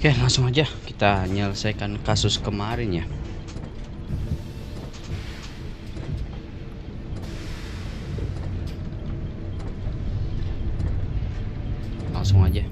Oke, langsung aja kita menyelesaikan kasus kemarin ya. Langsung aja.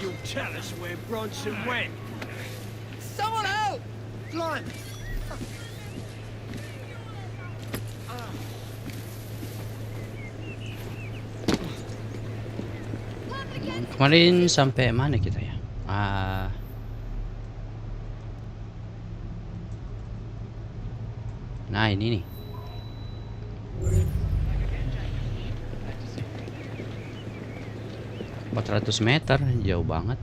You'll tell us where Bronson went. Someone help! Blimey! Kemarin sampai mana kita ya? Nah ini nih. ...400 meter, jauh banget.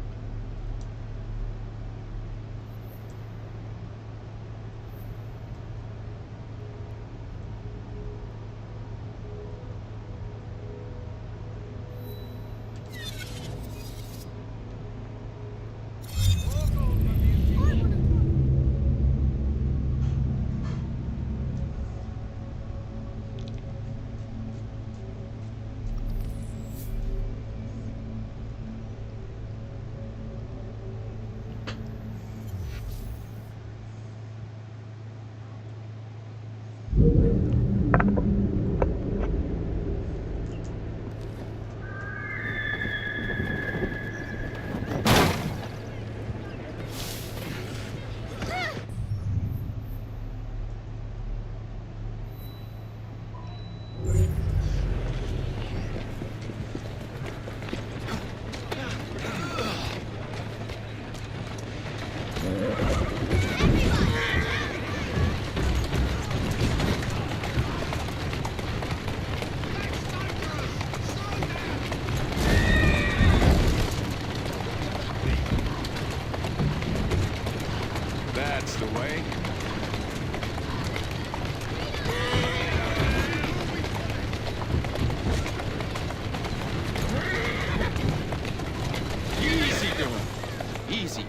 That's the way. Easy doing. Easy.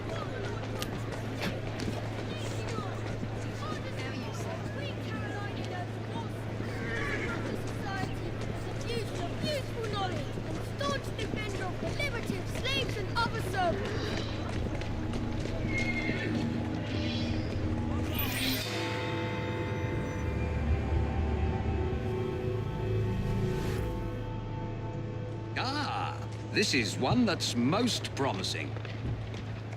This is one that's most promising.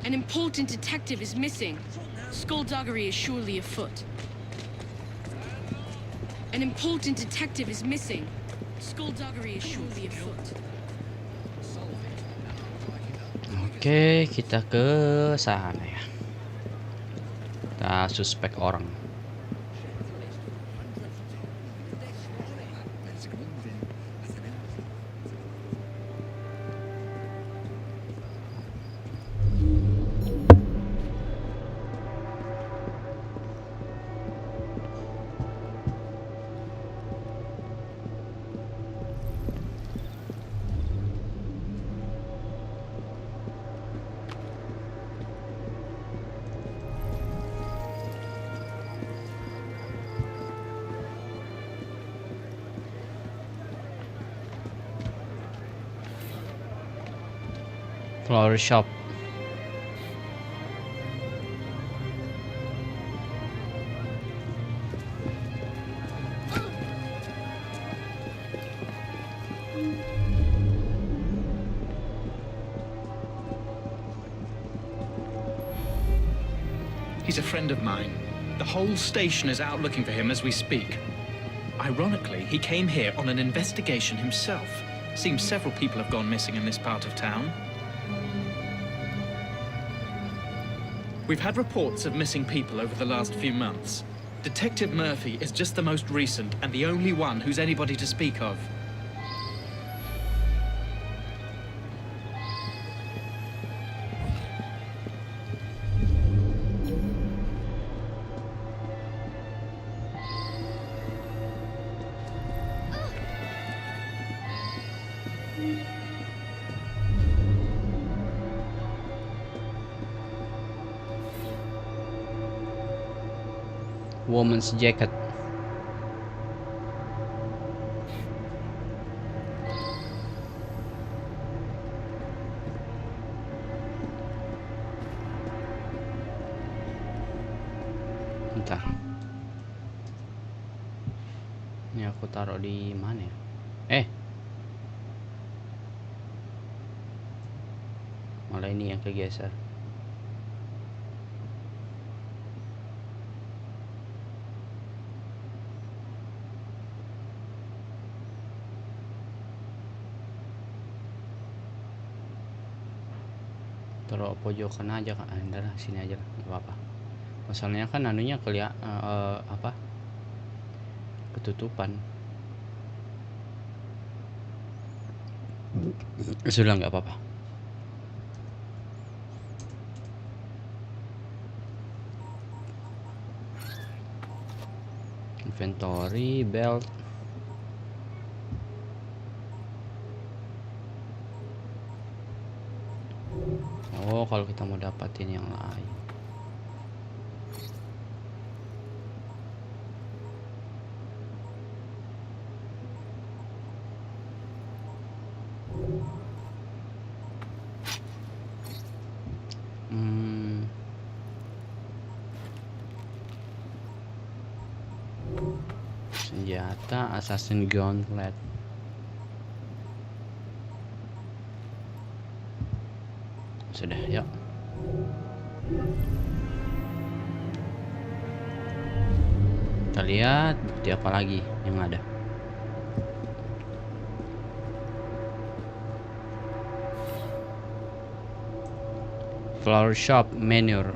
An important detective is missing. Skullduggery is surely afoot. An important detective is missing. Skullduggery is surely afoot. Oke, kita ke sana ya. Kita suspek orang. Flower shop. He's a friend of mine. The whole station is out looking for him as we speak. Ironically, he came here on an investigation himself. Seems several people have gone missing in this part of town. We've had reports of missing people over the last few months. Detective Murphy is just the most recent and the only one who's anybody to speak of. Woman's jacket. Bentar. Ini aku taruh di mana ya? Malah ini yang kegeser. Taruh pojokan aja kan, lah sini aja lah, nggak apa-apa. Masalahnya kan anunya ketutupan. Sudah nggak apa-apa. Inventory, belt. Oh, kalau kita mau dapatin yang lain. Senjata assassin gauntlet. Sudah, yuk. Kita lihat bukti apa lagi yang ada. Flower shop manure.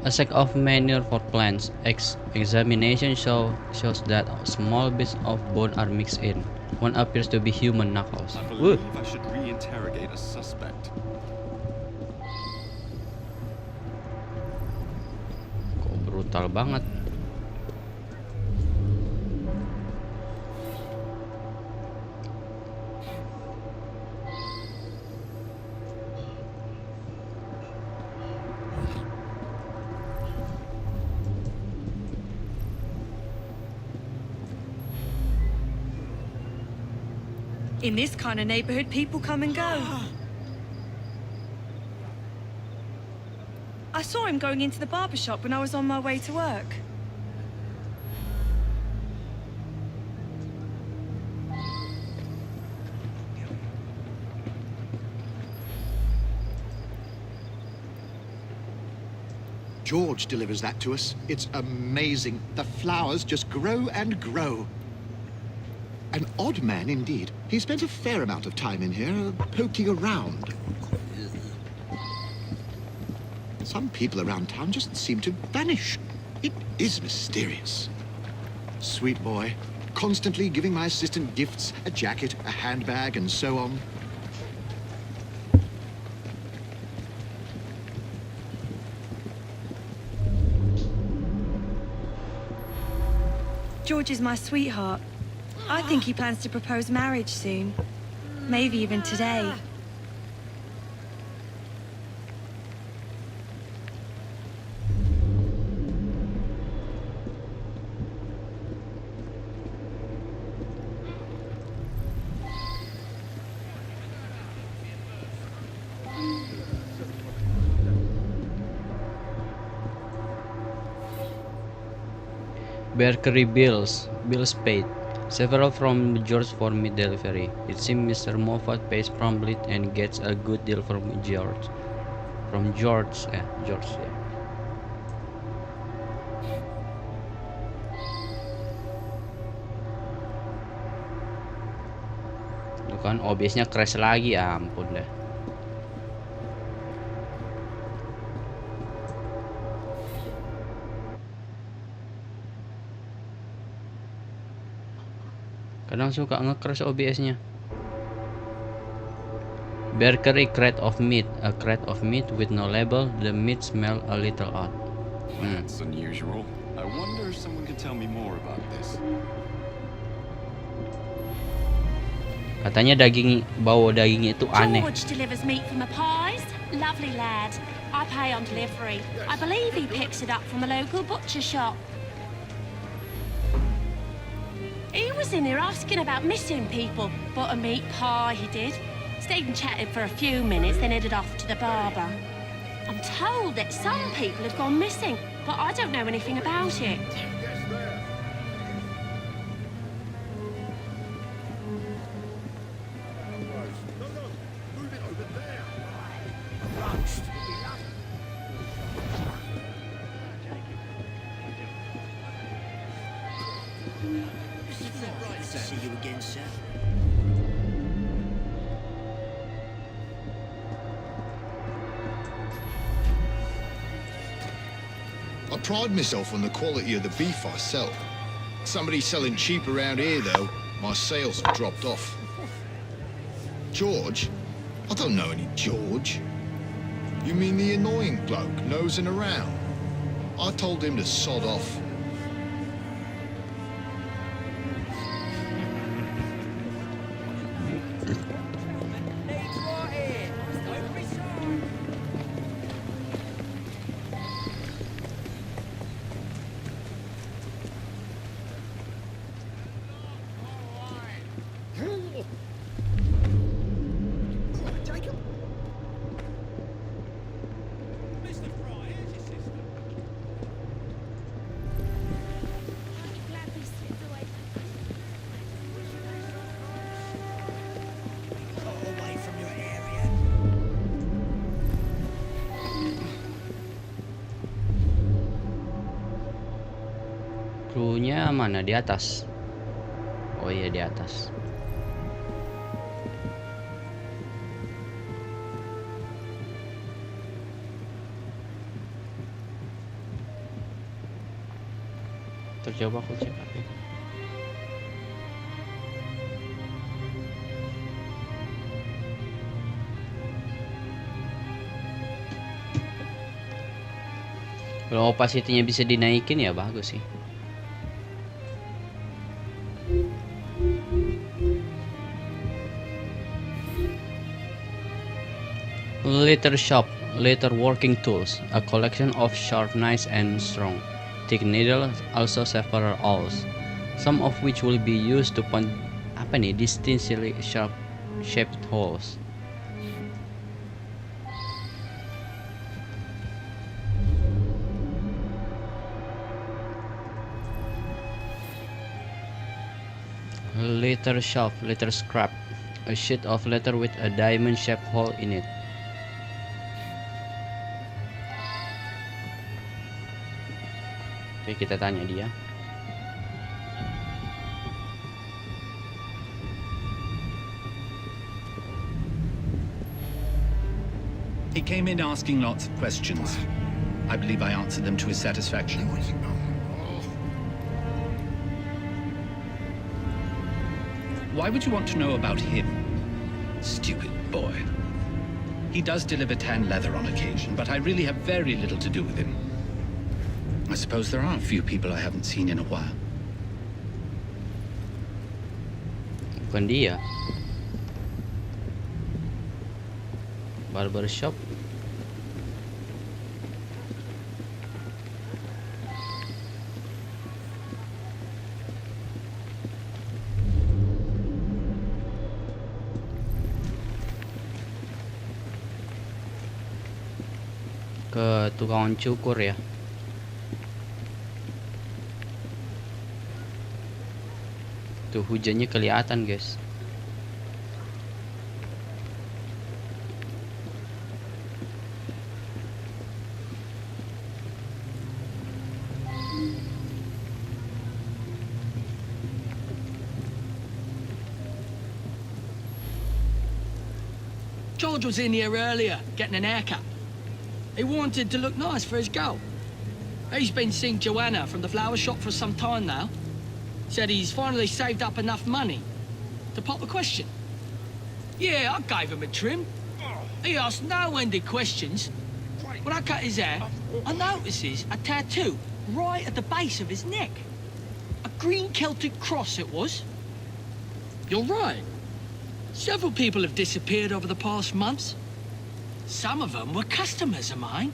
A sack of manure for plants. Examination shows that small bits of bone are mixed in. One appears to be human knuckles. I believe I should reinterrogate a suspect. Kok brutal banget. In this kind of neighborhood, people come and go. I saw him going into the barber shop when I was on my way to work. George delivers that to us. It's amazing. The flowers just grow and grow. An odd man indeed. He spent a fair amount of time in here, poking around. Some people around town just seem to vanish. It is mysterious. Sweet boy, constantly giving my assistant gifts, a jacket, a handbag, and so on. George is my sweetheart. I think he plans to propose marriage soon. Maybe even today. Bakery bills paid. Several from George for meat delivery. It seems Mr. Moffat pays promptly and gets a good deal from George. George ya. Itu kan OBS-nya crash lagi, ampun deh. Kadang suka nge-crash OBS-nya. Bakery crate of meat. A crate of meat with no label. The meat smell a little odd. That's unusual. I wonder if someone could tell me more about this. Katanya bau dagingnya itu aneh. George delivers meat from the pies. Lovely lad. I pay on delivery. I believe he picks it up from a local butcher shop. He was in here asking about missing people. Bought a meat pie, he did. Stayed and chatted for a few minutes, then headed off to the barber. I'm told that some people have gone missing, but I don't know anything about it. See you again, sir. I pride myself on the quality of the beef I sell. Somebody's selling cheap around here, though. My sales have dropped off. George? I don't know any George. You mean the annoying bloke nosing around? I told him to sod off. Krunya mana? Di atas. Oh iya, di atas. Tercoba aku cek HP. Kalau opacity-nya bisa dinaikin ya bagus sih. Leather shop, leather working tools, a collection of sharp knives and strong, thick needles, also several awls, some of which will be used to punch distinctly sharp shaped holes. Leather shop, leather scrap, a sheet of leather with a diamond-shaped hole in it. Oke, kita tanya dia. He came in asking lots of questions. I believe I answered them to his satisfaction. Why would you want to know about him? Stupid boy. He does deliver tan leather on occasion, but I really have very little to do with him. I suppose there are a few people I haven't seen in a while. Bukan dia. Barber shop. Ke tukang cukur ya. Tuh hujannya kelihatan, guys. George was in here earlier, getting an haircut. He wanted to look nice for his girl. He's been seeing Joanna from the flower shop for some time now. Said he's finally saved up enough money to pop a question. Yeah, I gave him a trim. He asked no-ended questions. When I cut his hair, I notices a tattoo right at the base of his neck. A green Celtic cross it was. You're right. Several people have disappeared over the past months. Some of them were customers of mine.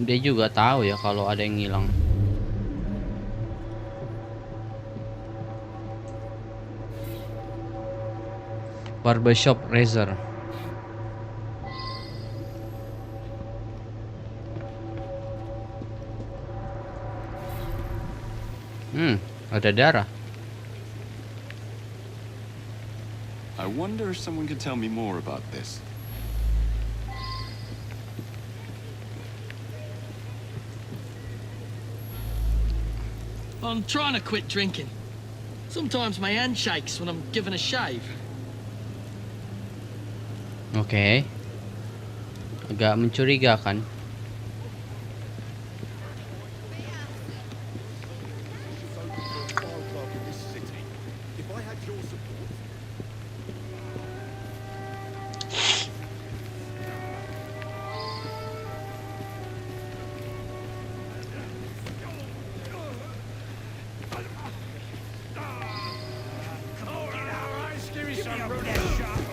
Dia juga tahu ya kalau ada yang hilang. Barbershop razor. Ada darah. I wonder if someone could tell me more about this. I'm trying to quit drinking. Sometimes my hand shakes when I'm given a shave. Oke. Agak mencurigakan.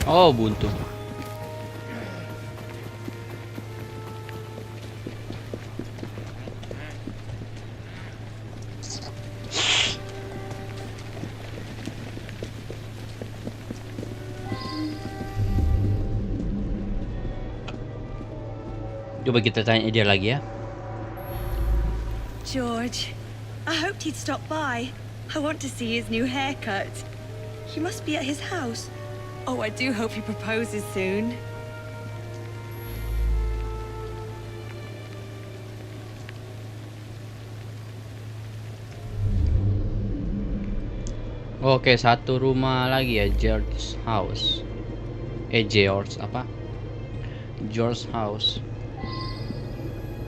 Oh, buntu. Coba kita tanya dia lagi ya. George, I hoped he'd stop by. I want to see his new haircut. He must be at his house. Oh, I do hope he proposes soon. Oke, satu rumah lagi ya, George's house. George apa? George's house.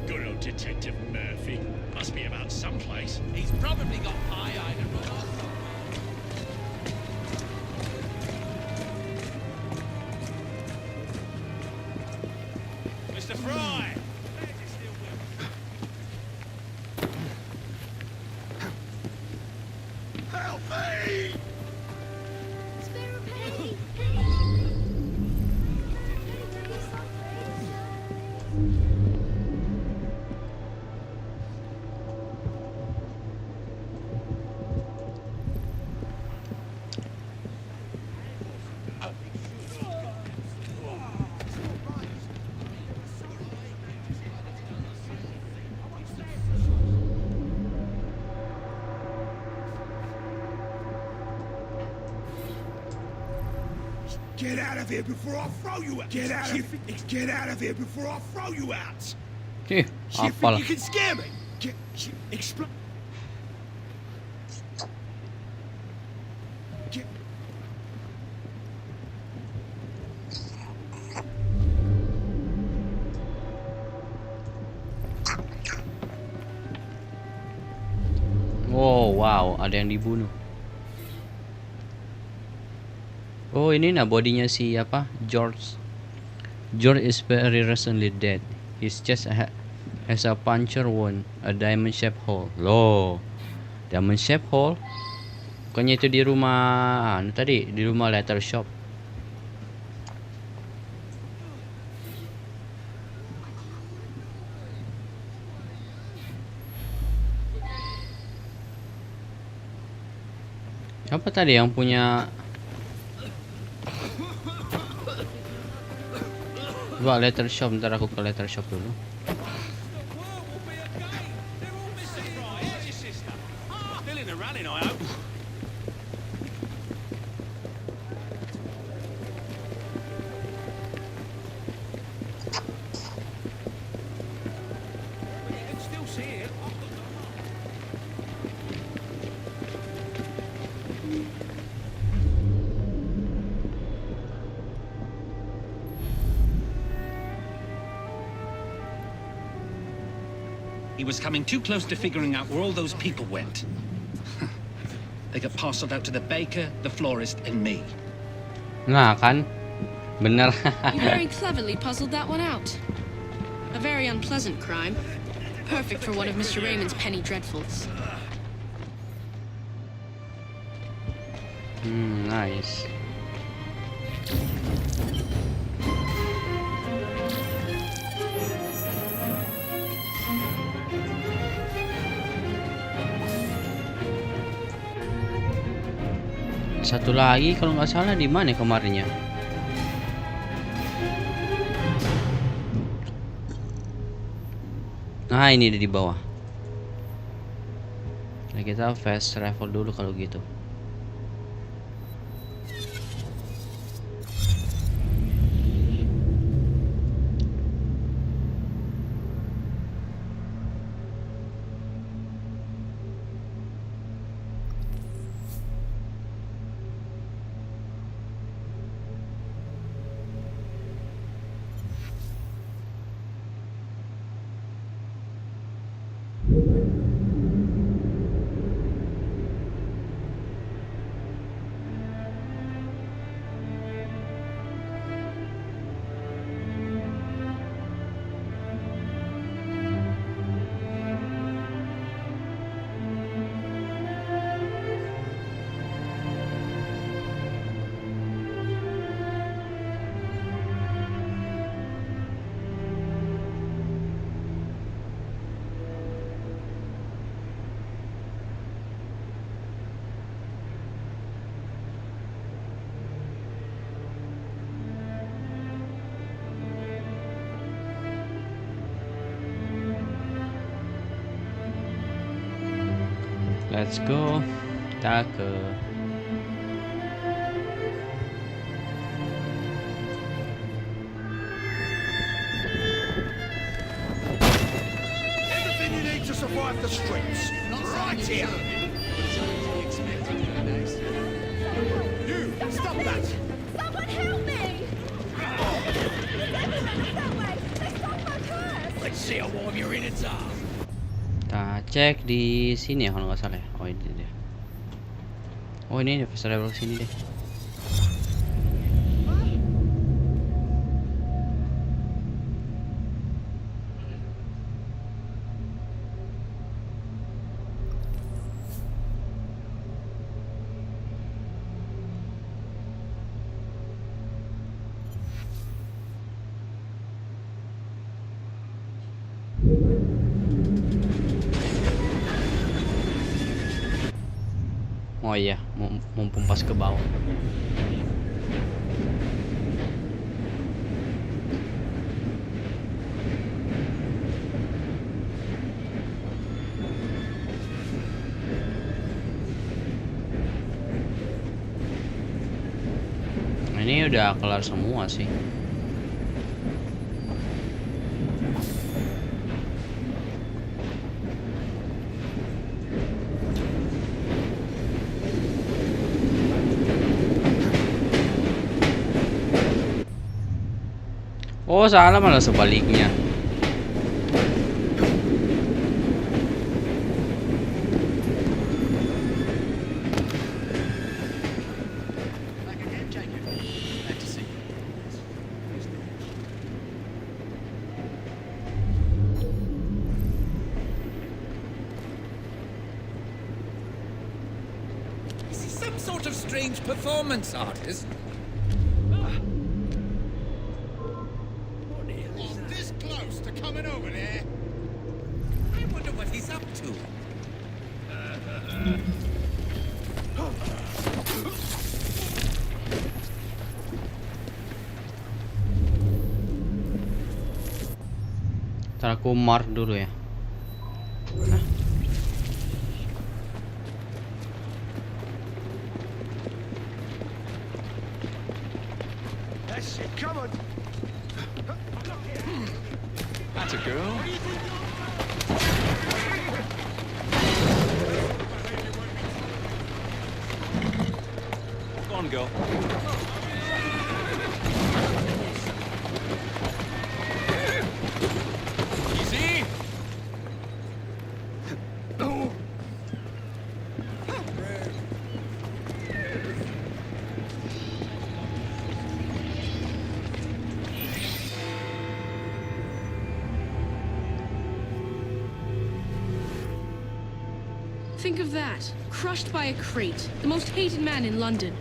Good old Detective Murphy. Must be about someplace. He's probably got pie-eyed and raw. Mr. Fry! Help me! Get out of here before I throw you out! Get out of here before I throw you out! Apalah. You can scare me! Explode! Oh wow, ada yang dibunuh. Oh ini nah bodinya si apa? George. George is very recently dead. His chest has a puncture wound, a diamond-shaped hole. Loh, diamond-shaped hole? Bukannya itu di rumah tadi, di rumah letter shop. Siapa tadi yang punya? Coba letter shop, ntar aku ke letter shop dulu. He was coming too close to figuring out where all those people went. They got parceled out to the baker, the florist, and me. Nah kan, bener. You very cleverly puzzled that one out. A very unpleasant crime. Perfect for one of Mr. Raymond's penny dreadfuls. Nice. Satu lagi kalau nggak salah di mana kemarinnya? Nah ini di bawah. Nah kita fast travel dulu kalau gitu. Let's go. Kita ke Everything you need to survive the streets. Right here. You, stop that. Someone help me! That way! They stole my purse! Let's see how warm your innards are. kita cek di sini ya kalau nggak salah ya. Oh ini dia. Oh ini fast travel sini deh. Oh iya, mumpung pas ke bawah. Nah, ini udah kelar semua sih. Oh salah, malah sebaliknya. Is he some sort of strange performance artist? This close to coming over there. I wonder what he's up to. Ntar aku mark dulu ya. Nah. That's it, come on. That's a girl. Go on, girl. Easy. Think of that. Crushed by a crate. The most hated man in London.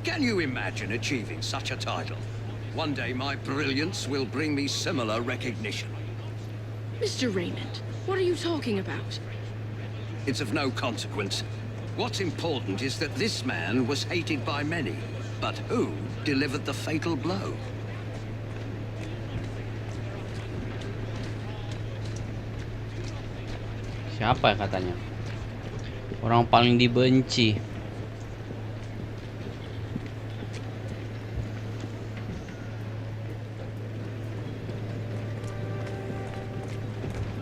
Can you imagine achieving such a title? One day my brilliance will bring me similar recognition. Mr. Raymond, what are you talking about? It's of no consequence. What's important is that this man was hated by many. But who delivered the fatal blow? Siapa ya katanya? Orang paling dibenci.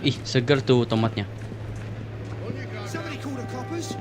Ih, seger tuh tomatnya. Somebody call the coppers.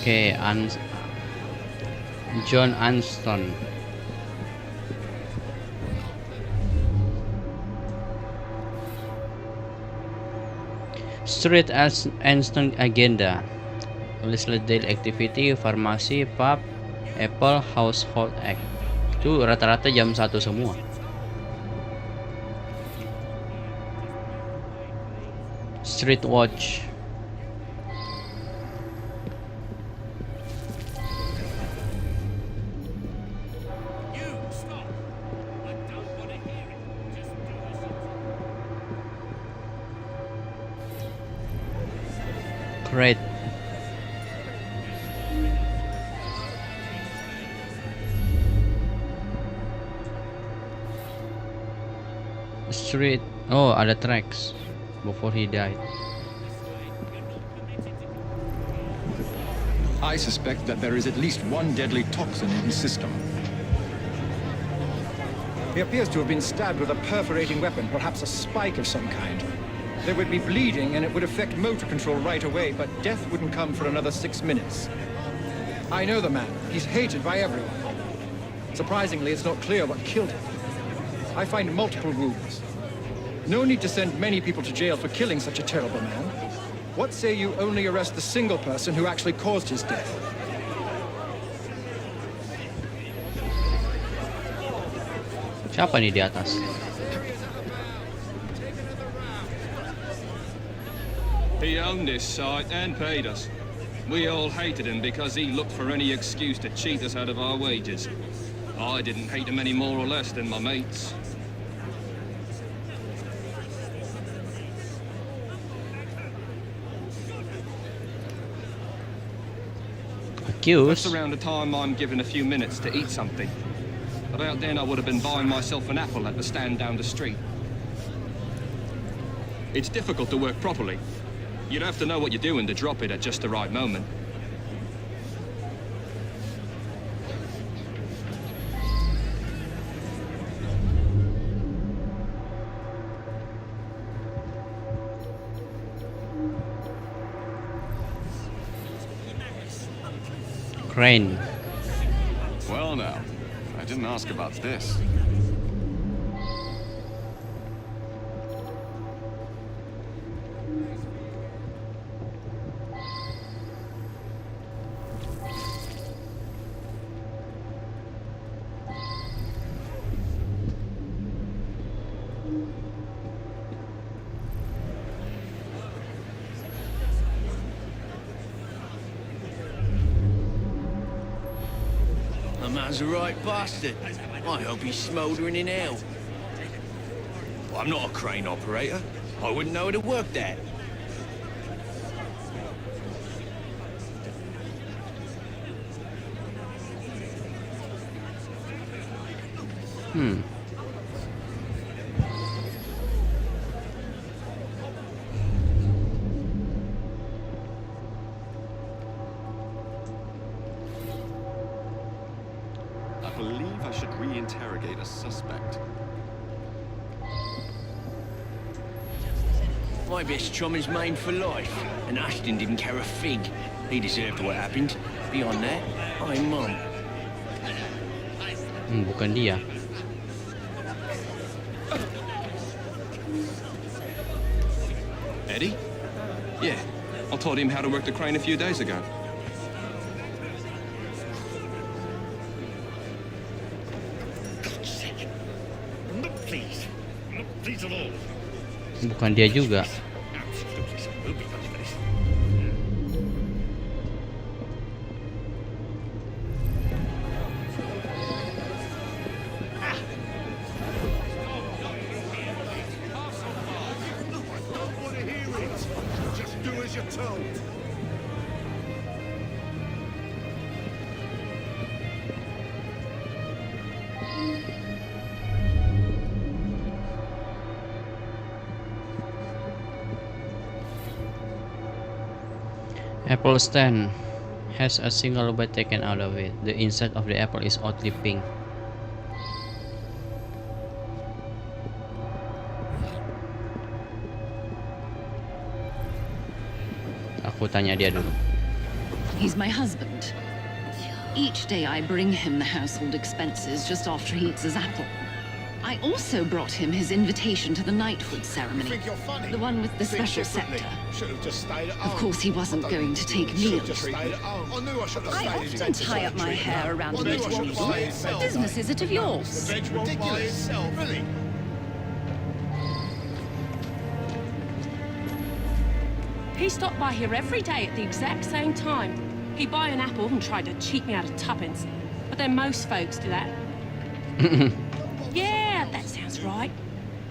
Oke, John Anston. Street Anston agenda. List daily activity, farmasi, pub, Apple, household act. Itu rata-rata jam 1 semua. Street watch. Great. Street. Oh, ada tracks before he died. I suspect that there is at least one deadly toxin in his system. He appears to have been stabbed with a perforating weapon, perhaps a spike of some kind. There would be bleeding and it would affect motor control right away, but death wouldn't come for another 6 minutes. I know the man. He's hated by everyone. Surprisingly, it's not clear what killed him. I find multiple wounds. No need to send many people to jail for killing such a terrible man. What say you only arrest the single person who actually caused his death? Siapa nih di atas? He owned this site and paid us. We all hated him because he looked for any excuse to cheat us out of our wages. I didn't hate him any more or less than my mates. Accused? That's around the time I'm given a few minutes to eat something. About then I would have been buying myself an apple at the stand down the street. It's difficult to work properly. You'd have to know what you're doing to drop it at just the right moment. Crane. Well now, I didn't ask about this. The man's a right bastard. I hope he's smouldering in hell. I'm not a crane operator. I wouldn't know how to work that. I believe I should re-interrogate a suspect. My best chum is maimed for life, and Ashton didn't care a fig. He deserved what happened. Beyond that, I'm mum. Bukan dia. Eddie? Yeah, I taught him how to work the crane a few days ago. Bukan dia juga. Apple stand has a single bite taken out of it. The inside of the apple is oddly pink. Aku tanya dia dulu. He's my husband. Each day I bring him the household expenses just after he eats his apple. I also brought him his invitation to the knighthood ceremony, the one with the special scepter. Of course, he wasn't going to take me on the trip. I often tie up my hair around the meeting. What business is it of yours? Ridiculous. Really? He stopped by here every day at the exact same time. He'd buy an apple and try to cheat me out of tuppence. But then most folks do that. Yeah, that sounds right.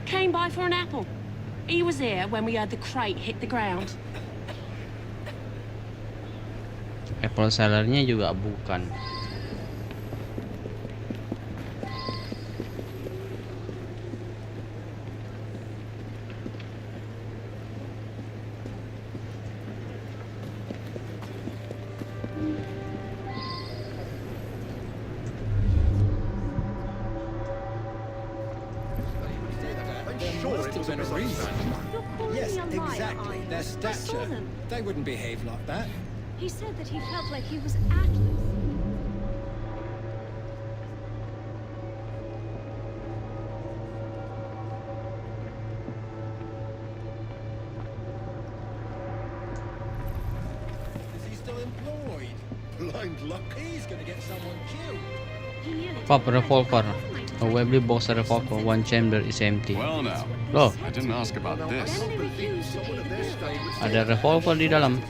Came by for an apple. He was here when we heard the crate hit the ground. Apple sellernya juga bukan. Yes, exactly. Their stature. They wouldn't behave like that. He said that he felt like he was Atlas. Is he still employed? Blind luck. He's gonna get someone killed. Pop revolver. A Webley box revolver. One chamber is empty. Well now, Loh, I didn't ask about this. ada revolver di dalam.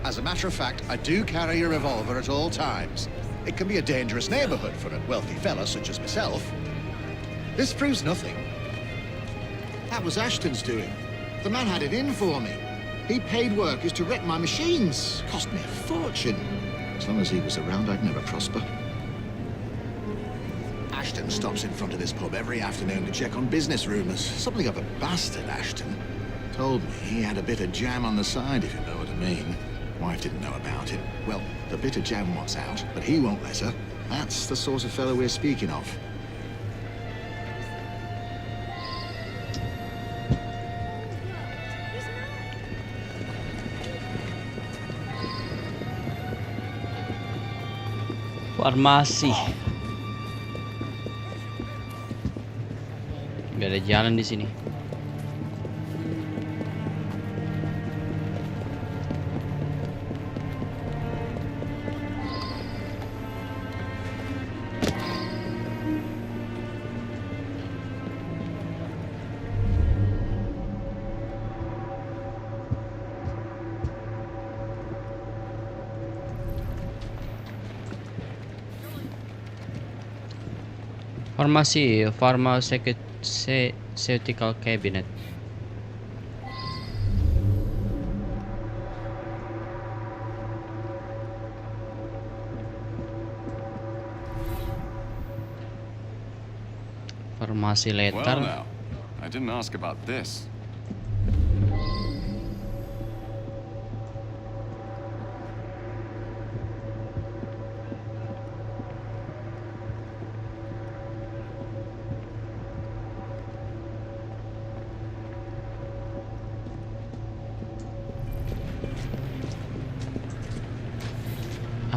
As a matter of fact, I do carry a revolver at all times. It can be a dangerous neighborhood for a wealthy fella such as myself. This proves nothing. That was Ashton's doing. The man had it in for me. He paid workers to wreck my machines. Cost me a fortune. As long as he was around, I'd never prosper. Ashton stops in front of this pub every afternoon to check on business rumours. Something of a bastard, Ashton. Told me he had a bit of jam on the side, if you know what I mean. Wife didn't know about it. Well, the bit of jam was out, but he won't let her. That's the sort of fellow we're speaking of. Farmasi. Gak ada jalan di sini. Farmasi, pharmaceutical cabinet. Farmasi letter. Well now, I didn't ask about this.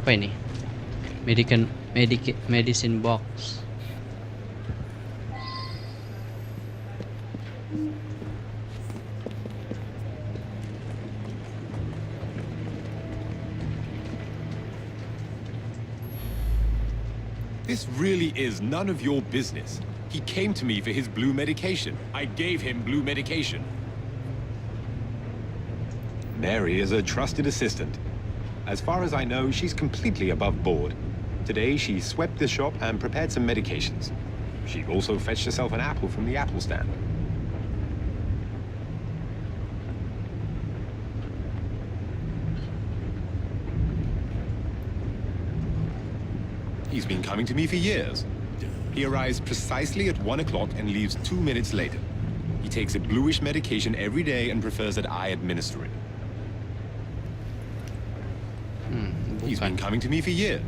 Apa ini? Medicine box. This really is none of your business. He came to me for his blue medication. I gave him blue medication. Mary is a trusted assistant. As far as I know, she's completely above board. Today, she swept the shop and prepared some medications. She also fetched herself an apple from the apple stand. He's been coming to me for years. He arrives precisely at 1 o'clock and leaves 2 minutes later. He takes a bluish medication every day and prefers that I administer it. He's been coming to me for years.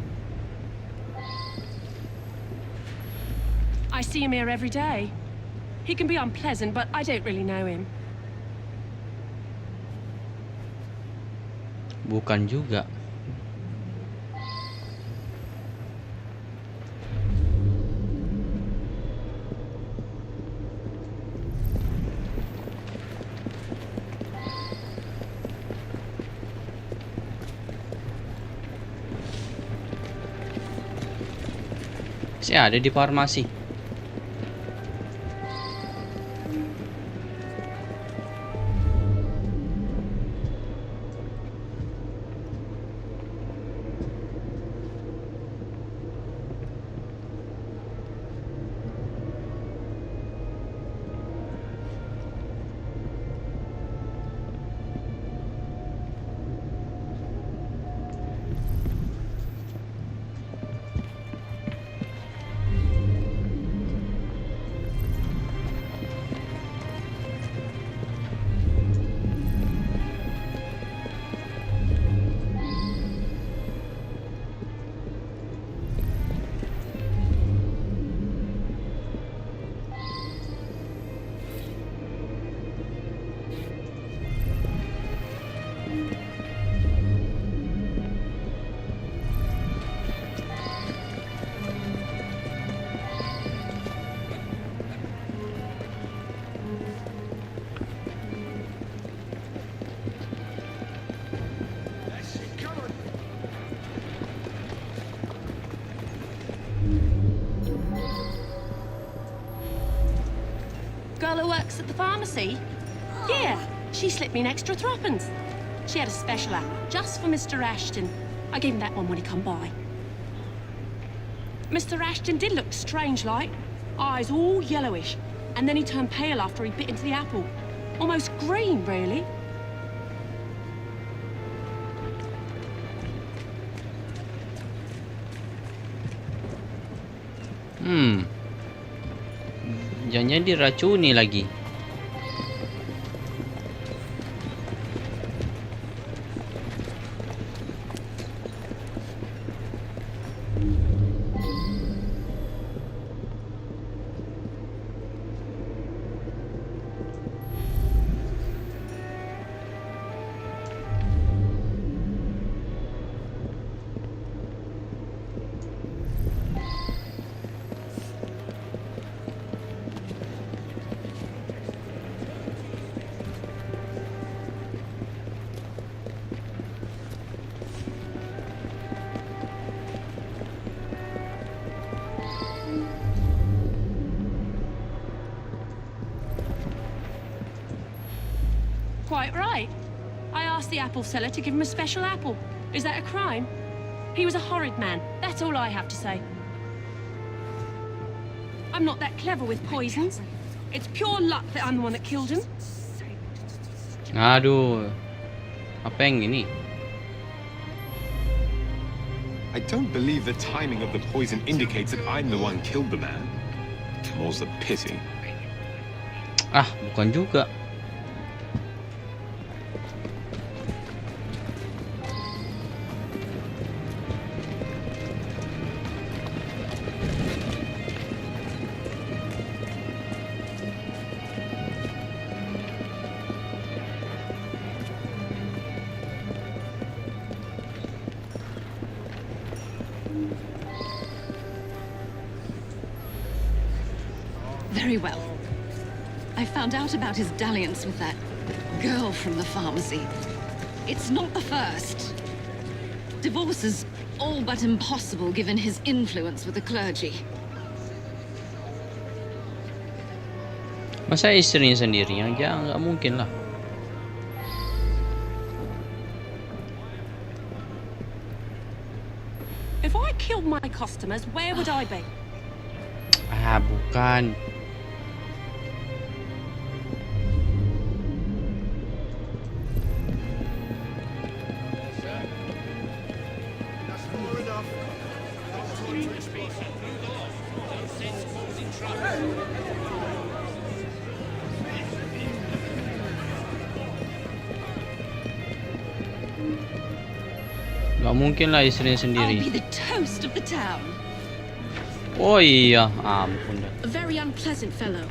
I see him here every day. He can be unpleasant, but I don't really know him. Bukan juga. Saya ada di farmasi. Girl who works at the pharmacy? Yeah, she slipped me an extra threepence. She had a special apple just for Mr. Ashton. I gave him that one when he come by. Mr. Ashton did look strange-like. Eyes all yellowish. And then he turned pale after he bit into the apple. Almost green, really. Jangan diracuni lagi. Quite right. I asked the apple seller to give him a special apple. Is that a crime? He was a horrid man. That's all I have to say. I'm not that clever with poisons. It's pure luck that I'm the one that killed him. Aduh. Apa yang ini? I don't believe the timing of the poison indicates that I'm the one killed the man. More's the pity. Ah, bukan juga. Very well. I found out about his dalliance with that girl from the pharmacy. It's not the first. Divorce is all but impossible given his influence with the clergy. Masa istrinya sendiri yang jangan, nggak mungkin lah. If I killed my customers, where would I be? Ah, bukan. Gak mungkin lah istrinya sendiri. I'll be the toast of the town. Oh iya, ampun dah. A very unpleasant fellow.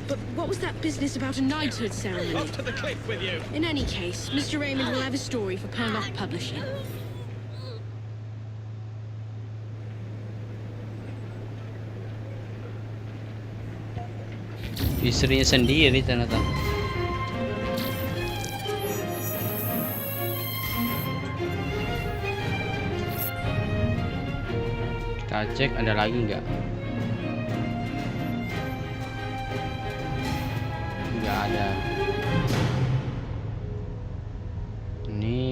But what was that business about a knighthood ceremony? Off to the cliff with you. In any case, Mr. Raymond will have a story for Perloff Publishing. Istrinya sendiri ternyata. Kita cek ada lagi nggak? Nggak ada. Ini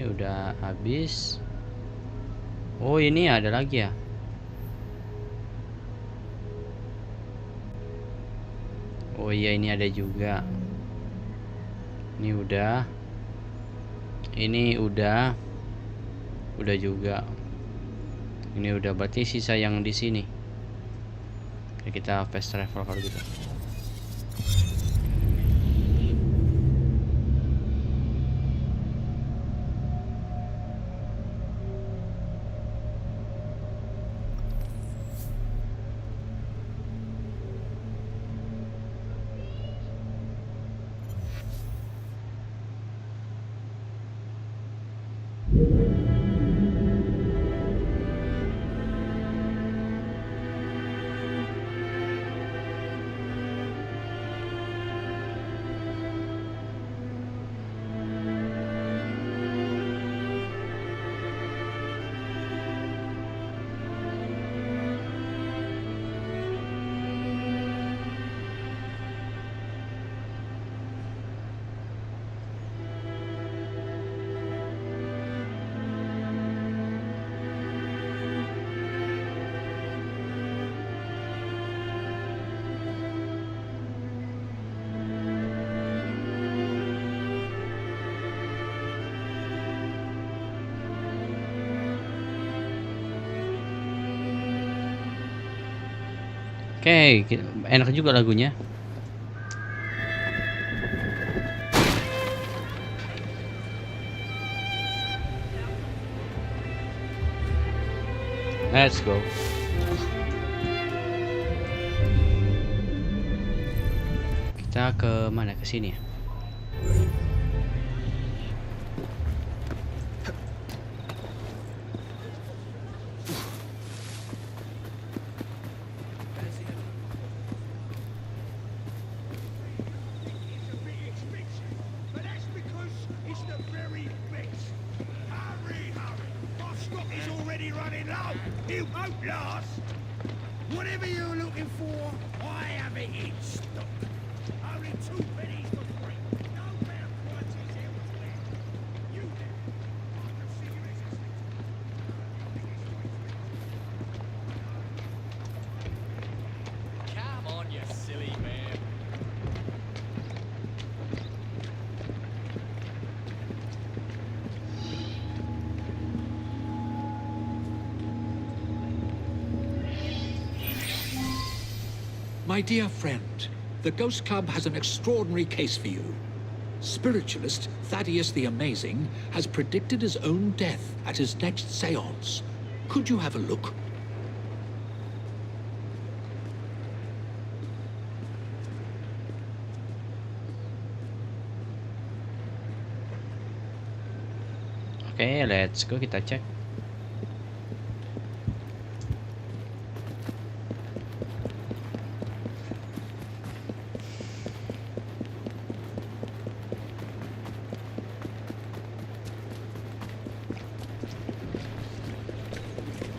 udah habis. Oh ini ada lagi ya? Oh iya ini ada juga. Ini udah. Ini udah. Udah juga. Ini udah, berarti sisa yang di sini. Oke, kita fast travel kalau gitu. Oke, enak juga lagunya. Let's go. Kita ke mana? Ke sini ya? My dear friend, the Ghost Club has an extraordinary case for you. Spiritualist Thaddeus the Amazing has predicted his own death at his next seance. Could you have a look? Oke, let's go, kita cek.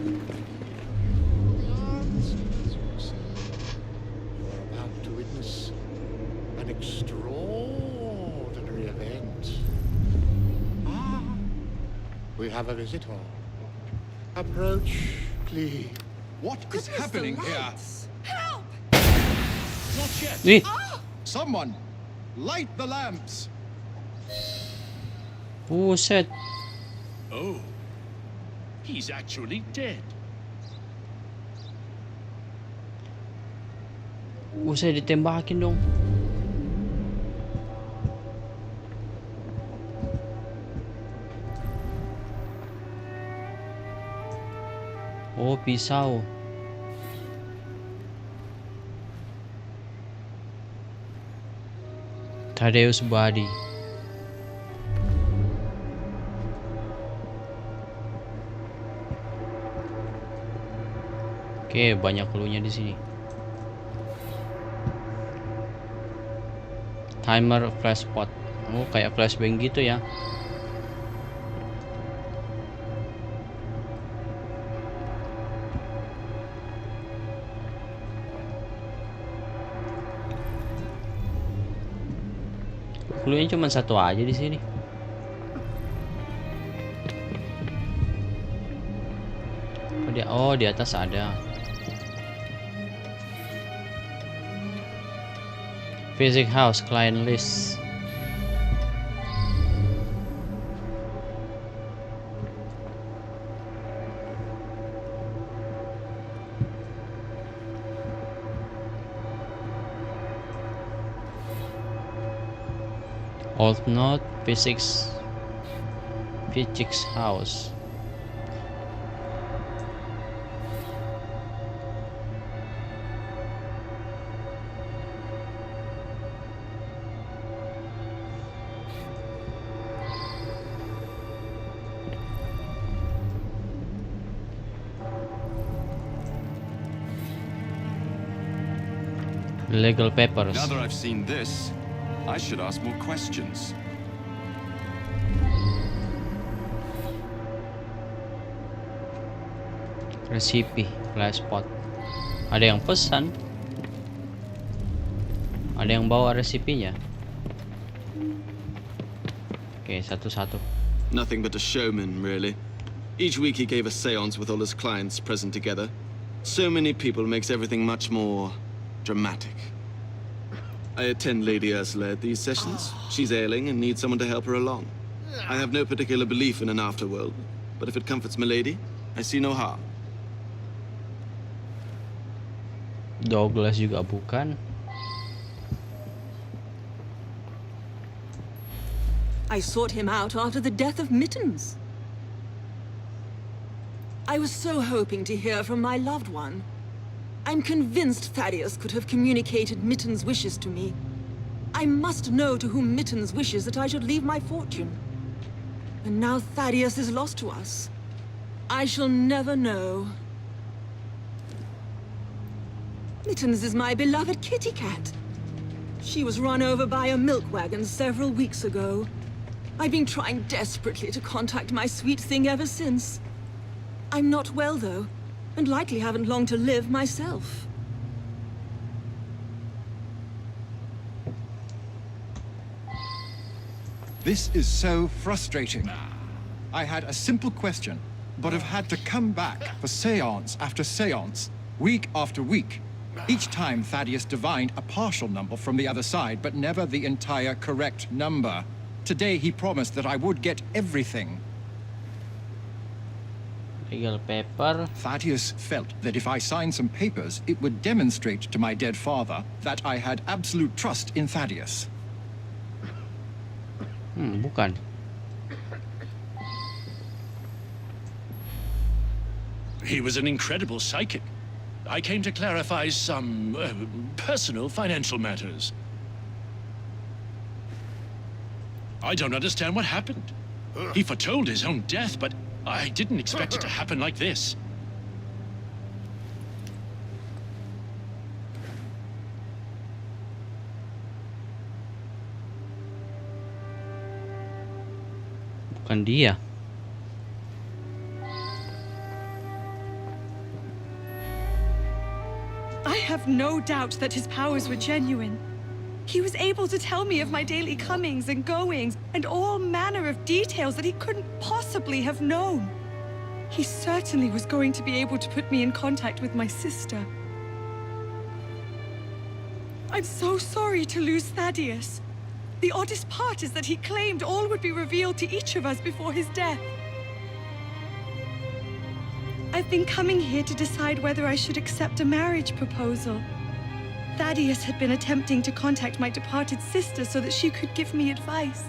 You're about to witness an extraordinary event. Ah, we have a visitor. Approach, please. What is happening here? Help! Not yet. Ih, Someone, light the lamps. buset. Oh, he's actually dead. Buset, ditembakin dong. Oh, pisau. Thaddeus body. Oke, banyak clue-nya di sini. Timer flash spot. Oh, kayak flashbang gitu ya. Clue-nya cuma satu aja di sini. Oh, di atas ada. Visit house client list. Old note physics house. Legal papers. Now that I've seen this, I should ask more questions. Resipi flash spot. Ada yang pesan. Ada yang bawa resipinya. Oke, satu-satu. Nothing but a showman, really. Each week he gave a seance with all his clients present together. So many people makes everything much more dramatic. I attend Lady Ursula at these sessions. She's ailing and needs someone to help her along. I have no particular belief in an afterworld, but if it comforts Milady, I see no harm. Douglas juga bukan. I sought him out after the death of Mittens. I was so hoping to hear from my loved one. I'm convinced Thaddeus could have communicated Mittens' wishes to me. I must know to whom Mittens wishes that I should leave my fortune. And now Thaddeus is lost to us. I shall never know. Mittens is my beloved kitty cat. She was run over by a milk wagon several weeks ago. I've been trying desperately to contact my sweet thing ever since. I'm not well, though, and likely haven't long to live myself. This is so frustrating. I had a simple question, but have had to come back for séance after séance, week after week. Each time Thaddeus divined a partial number from the other side, but never the entire correct number. Today he promised that I would get everything. Legal paper. Thaddeus felt that if I signed some papers, it would demonstrate to my dead father that I had absolute trust in Thaddeus. Bukan. He was an incredible psychic. I came to clarify some personal financial matters. I don't understand what happened. He foretold his own death, but I didn't expect it to happen like this. Bukan dia. have no doubt that his powers were genuine. He was able to tell me of my daily comings and goings, and all manner of details that he couldn't possibly have known. He certainly was going to be able to put me in contact with my sister. I'm so sorry to lose Thaddeus. The oddest part is that he claimed all would be revealed to each of us before his death. I've been coming here to decide whether I should accept a marriage proposal. Thaddeus had been attempting to contact my departed sister so that she could give me advice.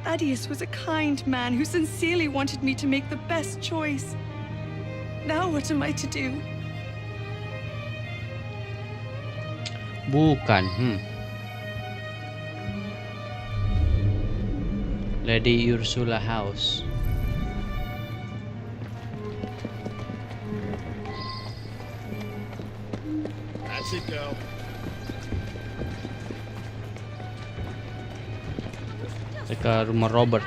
Thaddeus was a kind man who sincerely wanted me to make the best choice. Now what am I to do? Bukan. Lady Ursula House. That's it, girl. Kita ke rumah Robert.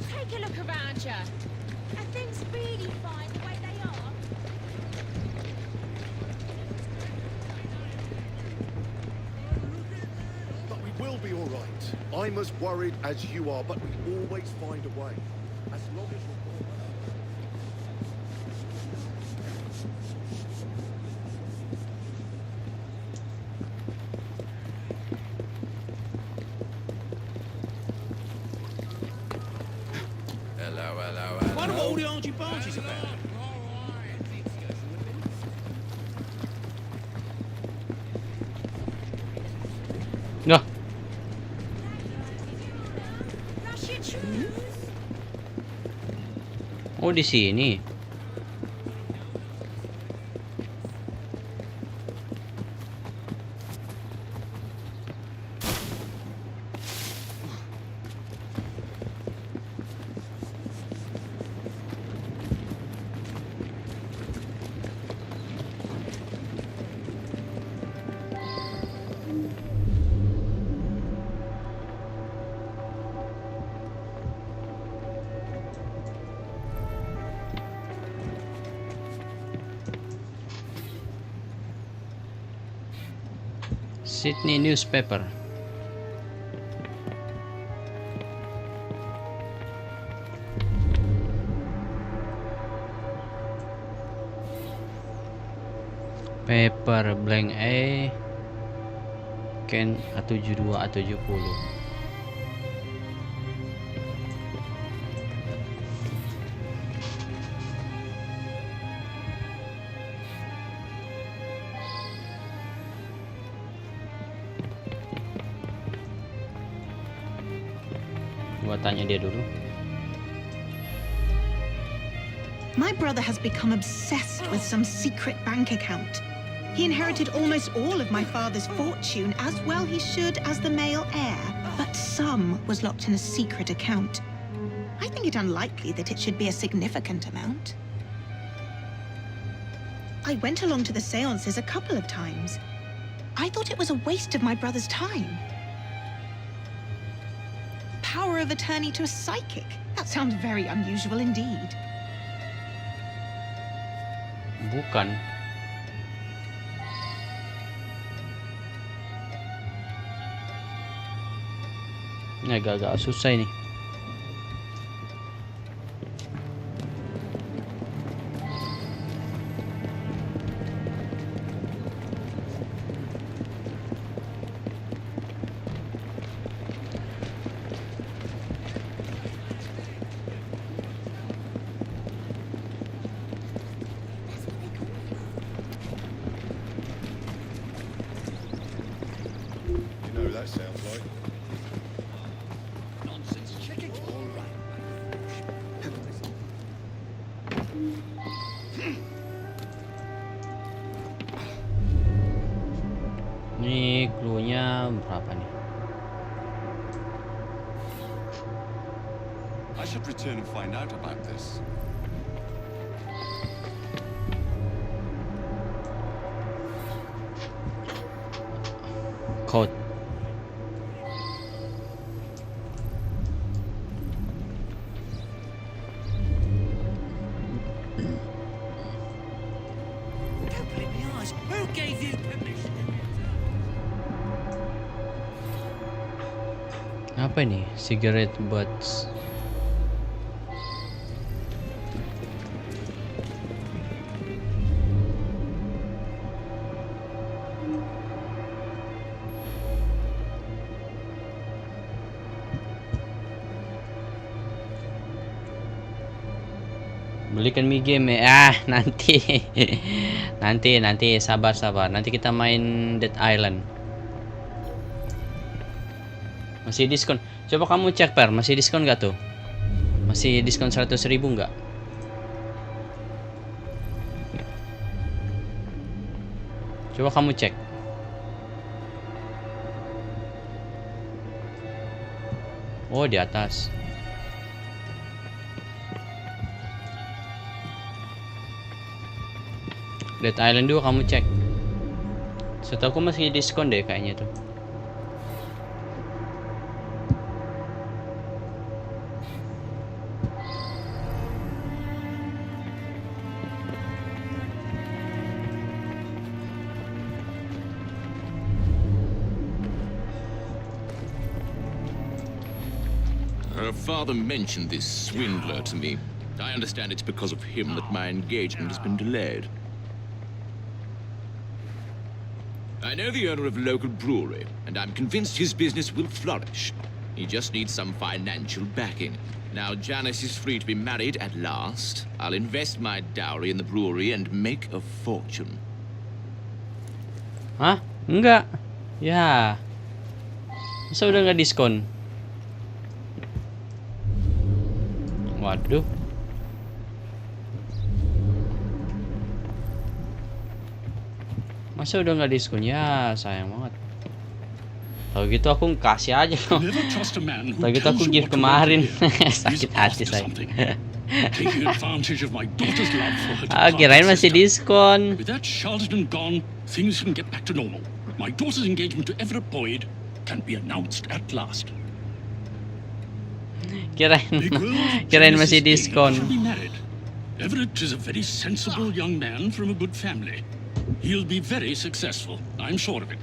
Take a look around you. Are things really fine the way they are? But we will be all right. I'm as worried as you are, but we always find a way. As long as you're... What are all the argy-bargies about? Nah. Oh, di sini. Sydney newspaper. Paper blank A Ken A72 A70. Gua tanya dia dulu. My brother has become obsessed with some secret bank account. He inherited almost all of my father's fortune, as well he should as the male heir. But some was locked in a secret account. I think it unlikely that it should be a significant amount. I went along to the seances a couple of times. I thought it was a waste of my brother's time. Power of attorney to a psychic? That sounds very unusual indeed. Bukan. Ini agak-agak susah ini. You know what that sounds like. Nonsense chicken. All right. Ini clue-nya berapa nih? I should return and find out about this. Code. Don't blame me, eyes. Who gave you permission? Apa ini? Cigarette butts. Belikan mie game ya. Nanti nanti sabar nanti kita main Dead Island. Masih diskon. Coba kamu cek Per, masih diskon nggak tuh? Masih diskon 100.000 nggak? Coba kamu cek. Oh, di atas. Dead Island 2 kamu cek. Setahu aku masih diskon deh kayaknya tuh. Her father mentioned this swindler to me. I understand it's because of him that my engagement has been delayed. I know the owner of a local brewery, and I'm convinced his business will flourish. He just needs some financial backing. Now Janice is free to be married at last. I'll invest my dowry in the brewery and make a fortune. Hah? Enggak. Ya. Masa udah nggak diskon? Waduh. Masa udah nggak diskon? Ya sayang banget. Tahu gitu aku kasih aja. Tahu gitu aku give kemarin. Sakit hati saya. Kirain masih diskon. With that charlatan gone, things can get back to normal. My daughter's engagement to Everett Boyd can be announced at last. Kirain masih diskon. Everett is a very sensible young man from a good family. He'll be very successful, I'm sure of it.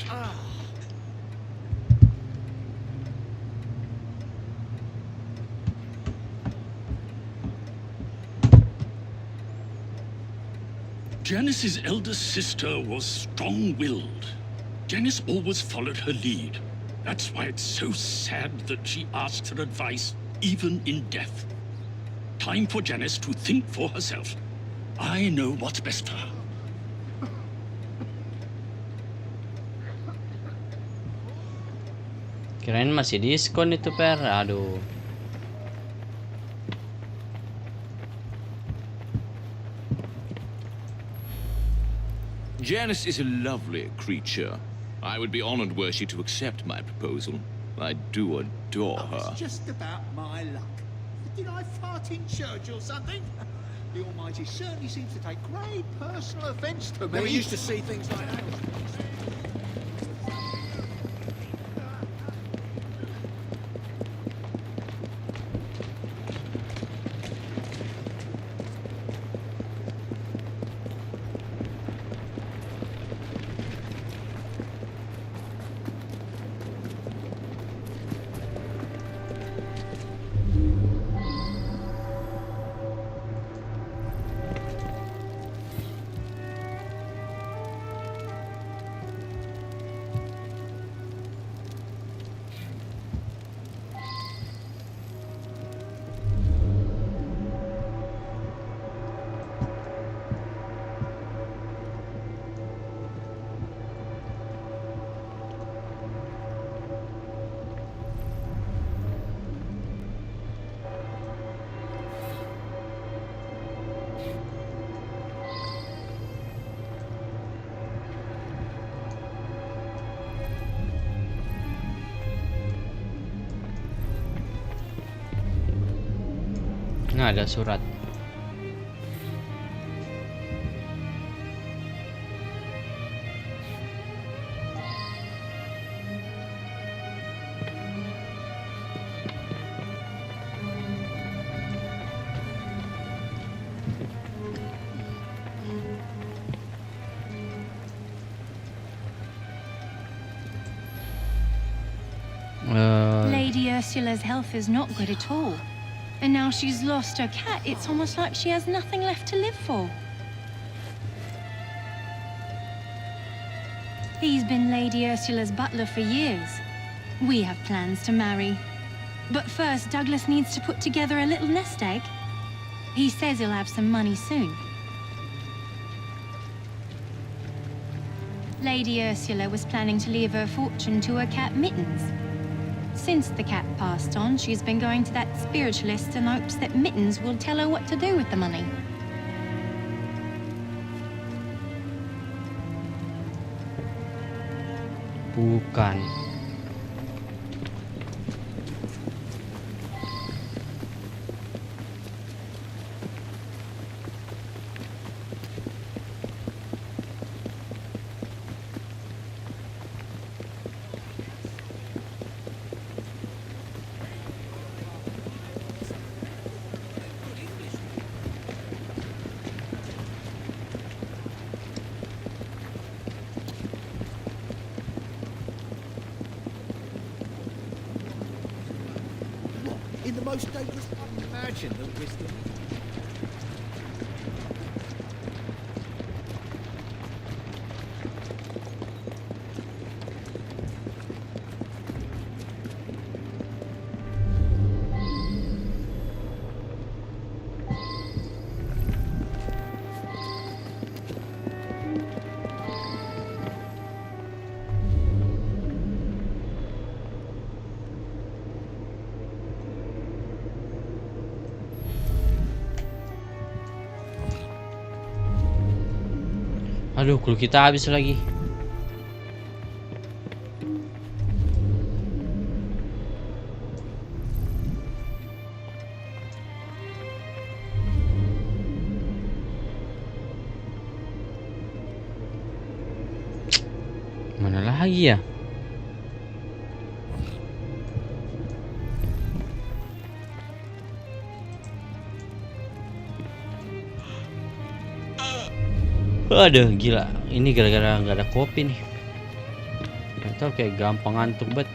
Janice's eldest sister was strong-willed. Janice always followed her lead. That's why it's so sad that she asks her advice, even in death. Time for Janice to think for herself. I know what's best for her. Kirain masih diskon itu Per. Aduh. Janice is a lovely creature. I would be honored were she to accept my proposal. I do adore her. It's just about my luck. Did I fart in church or something? The Almighty certainly seems to take great personal offence to me. Never used to see things like that. Nah, ada surat. Lady Ursula's health is not good at all. And now she's lost her cat, it's almost like she has nothing left to live for. He's been Lady Ursula's butler for years. We have plans to marry. But first, Douglas needs to put together a little nest egg. He says he'll have some money soon. Lady Ursula was planning to leave her fortune to her cat Mittens. Since the cat passed on, she's been going to that spiritualist in hopes that Mittens will tell her what to do with the money. Bukan. In the most dangerous I can imagine the wisdom. Aduh, clue kita habis lagi. Mana lagi ya? Aduh, gila. Ini gara-gara nggak ada kopi nih. Itu kayak gampang ngantuk banget.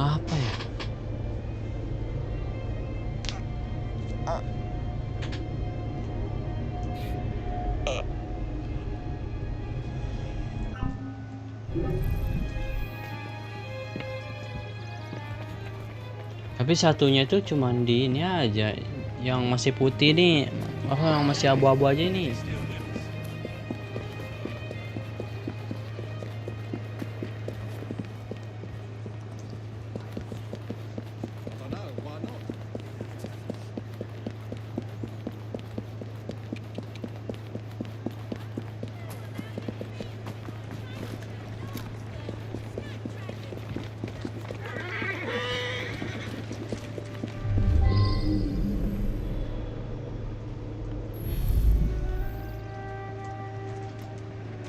Apa ya? Tapi satunya itu cuman di ini aja, yang masih putih nih. Oh, yang masih abu-abu aja nih.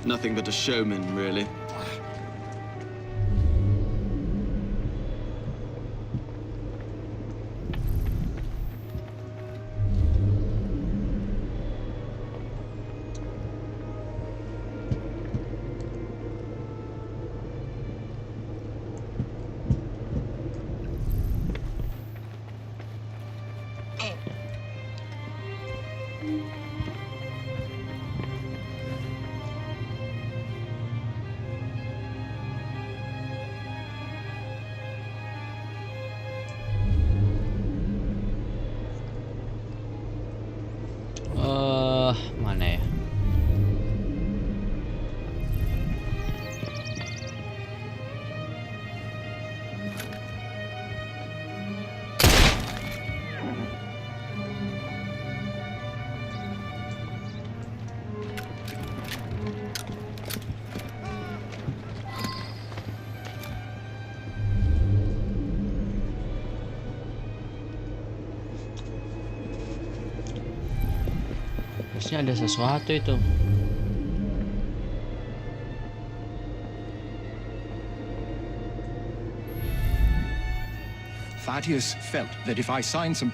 Nothing but a showman, really. Mana ya? Harusnya ada sesuatu itu. Thaddeus felt that if I signed some...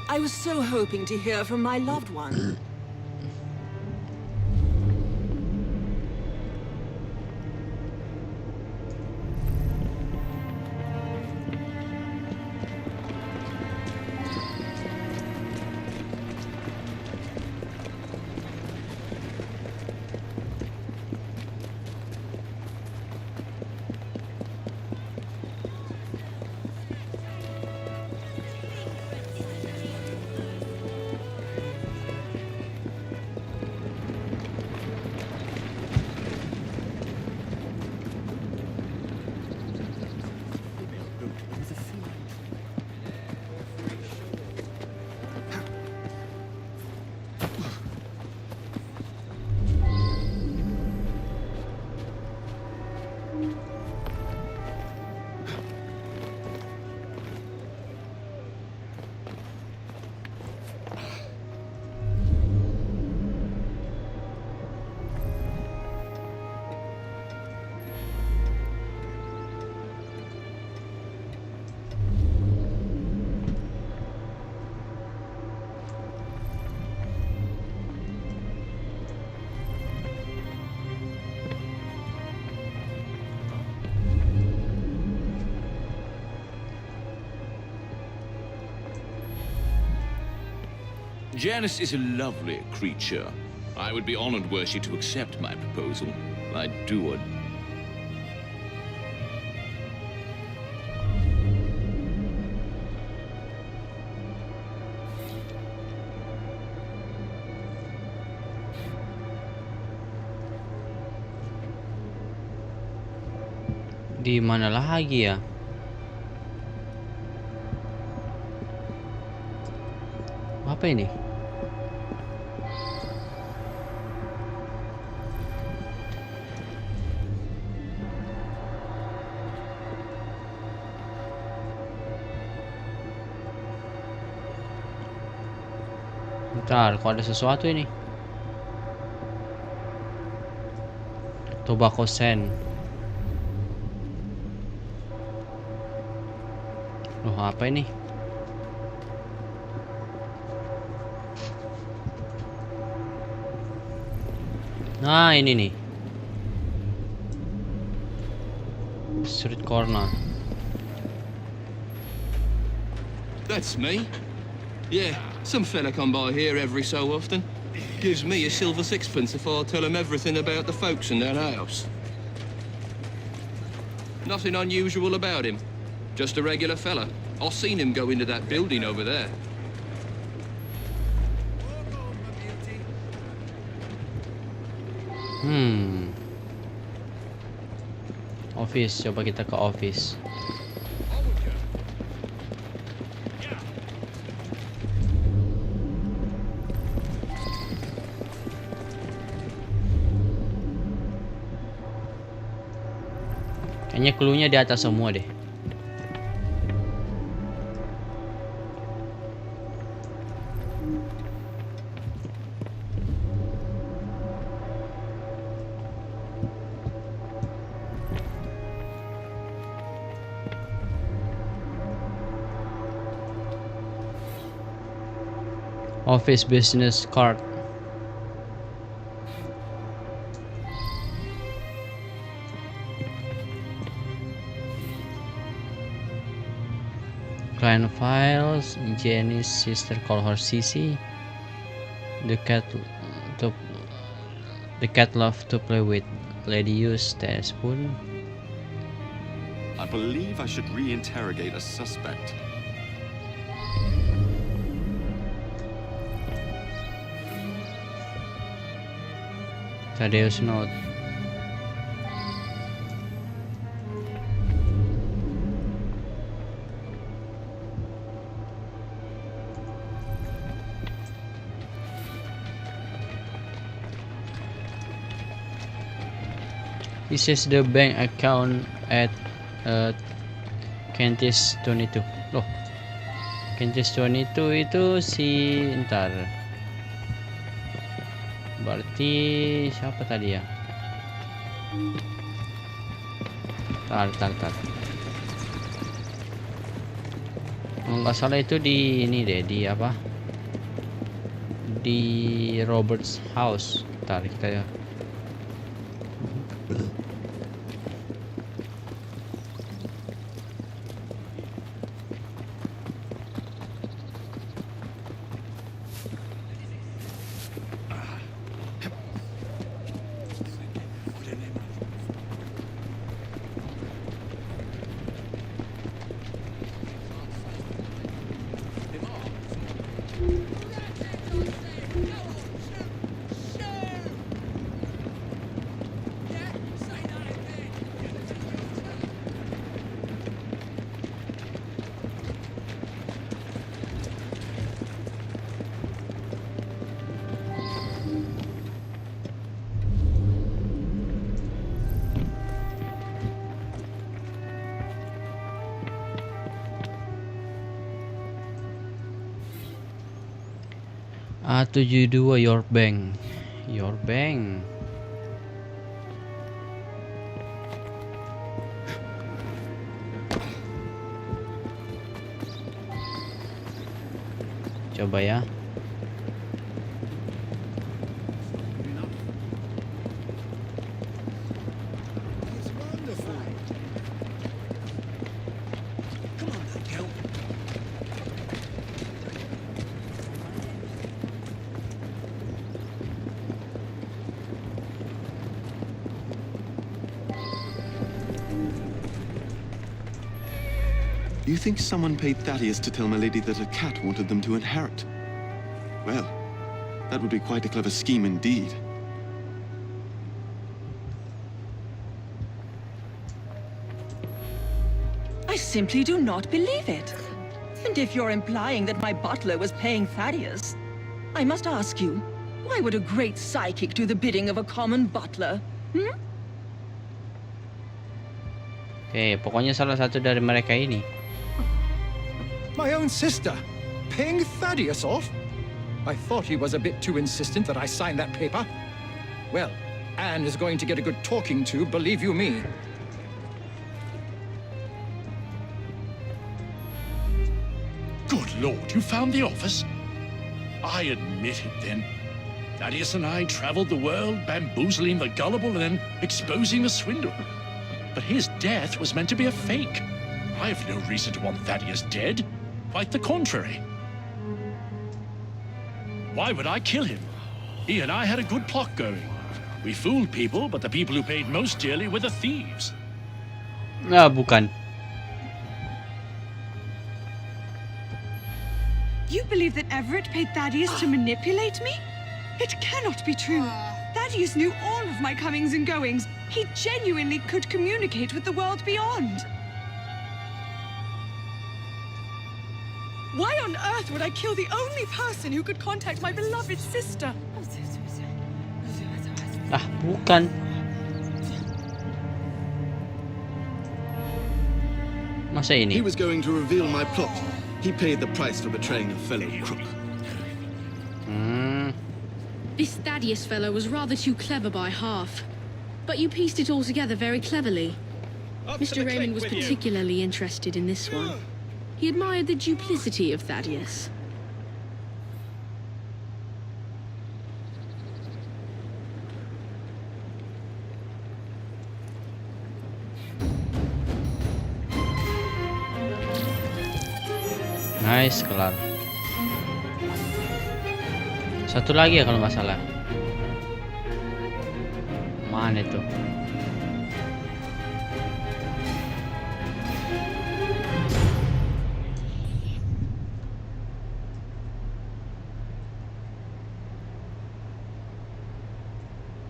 I was so hoping to hear from my loved one. Janice is a lovely creature. I would be honored were she to accept my proposal. I do. Di mana lagi ya? Apa ini? Bentar, kok ada sesuatu ini? Tobacco sen. Loh, apa ini? Nah, ini nih. Street corner. That's me. Yeah, some fella come by here every so often. Gives me a silver sixpence if I tell him everything about the folks in that house. Nothing unusual about him. Just a regular fella. I've seen him go into that building over there. Office, coba kita ke office. Kayaknya clue-nya di atas semua deh. Office business card. Client files. Jenny's sister call her Sissy. The cat love to play with. Lady use teaspoon. I believe I should re-interrogate a suspect. Thaddeus note. This is the bank account at Kentis 22. Loh, Kentis 22 itu si ntar. Berarti siapa tadi ya? Tar. Kalau nggak salah itu di ini deh, di apa? Di Robert's house. Tar kita ya. A72 your bank. Coba ya. You think someone paid Thaddeus to tell my lady that a cat wanted them to inherit? Well, that would be quite a clever scheme indeed. I simply do not believe it. And if you're implying that my butler was paying Thaddeus, I must ask you, why would a great psychic do the bidding of a common butler? Oke, pokoknya salah satu dari mereka ini. My own sister, paying Thaddeus off? I thought he was a bit too insistent that I sign that paper. Well, Anne is going to get a good talking to, believe you me. Good Lord, you found the office? I admit it then. Thaddeus and I traveled the world, bamboozling the gullible and then exposing the swindle. But his death was meant to be a fake. I have no reason to want Thaddeus dead. Quite the contrary. Why would I kill him? He and I had a good plot going. We fooled people, but the people who paid most dearly were the thieves. Ah, bukan. You believe that Everett paid Thaddeus to manipulate me? It cannot be true. Thaddeus knew all of my comings and goings. He genuinely could communicate with the world beyond. Why on earth would I kill the only person who could contact my beloved sister? Ah, bukan. Masa ini? He was going to reveal my plot. He paid the price for betraying a fellow crook. This Thaddeus fellow was rather too clever by half. But you pieced it all together very cleverly. Mr. Raymond was particularly interested in this one. He admired the duplicity of Thaddeus. Nice, kelar. Satu lagi ya kalau nggak salah. Mana itu?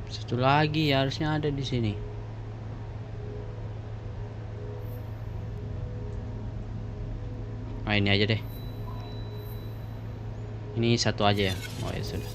Satu lagi ya, harusnya ada di sini. Nah, ini aja deh. Ini satu aja ya. Oh ya sudah.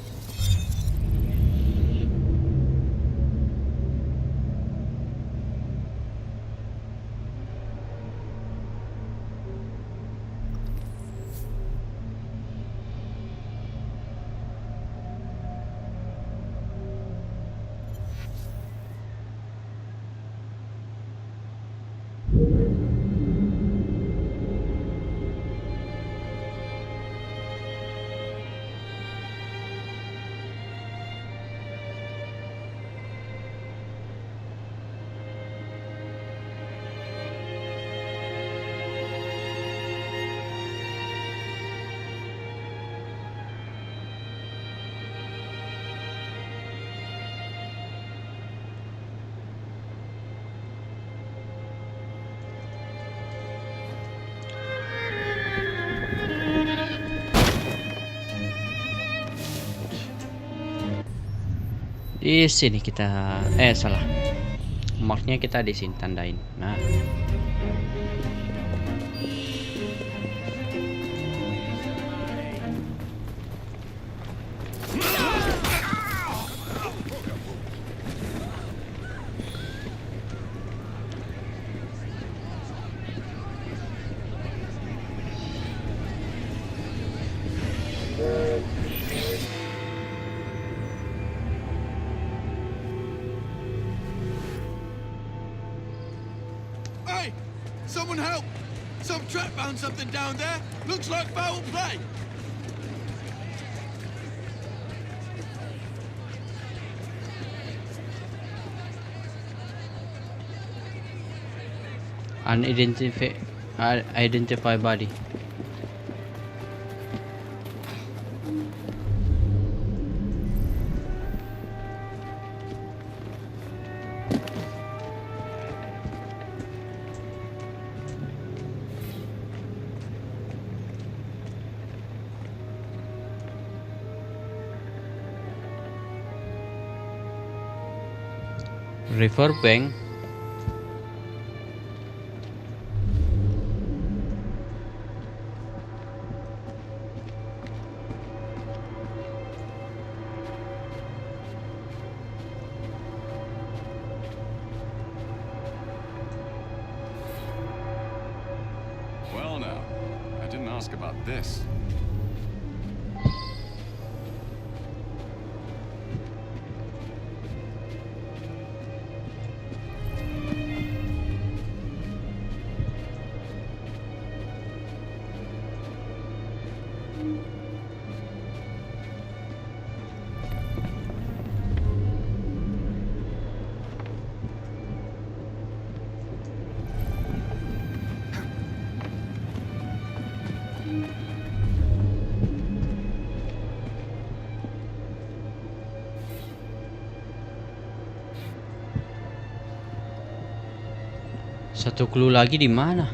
Di sini kita salah. Marknya kita di sini tandain. Nah. Hey! Someone help! Some trap found something down there. Looks like foul play. Identify body. River bank. Well now, I didn't ask about this. Satu clue lagi di mana?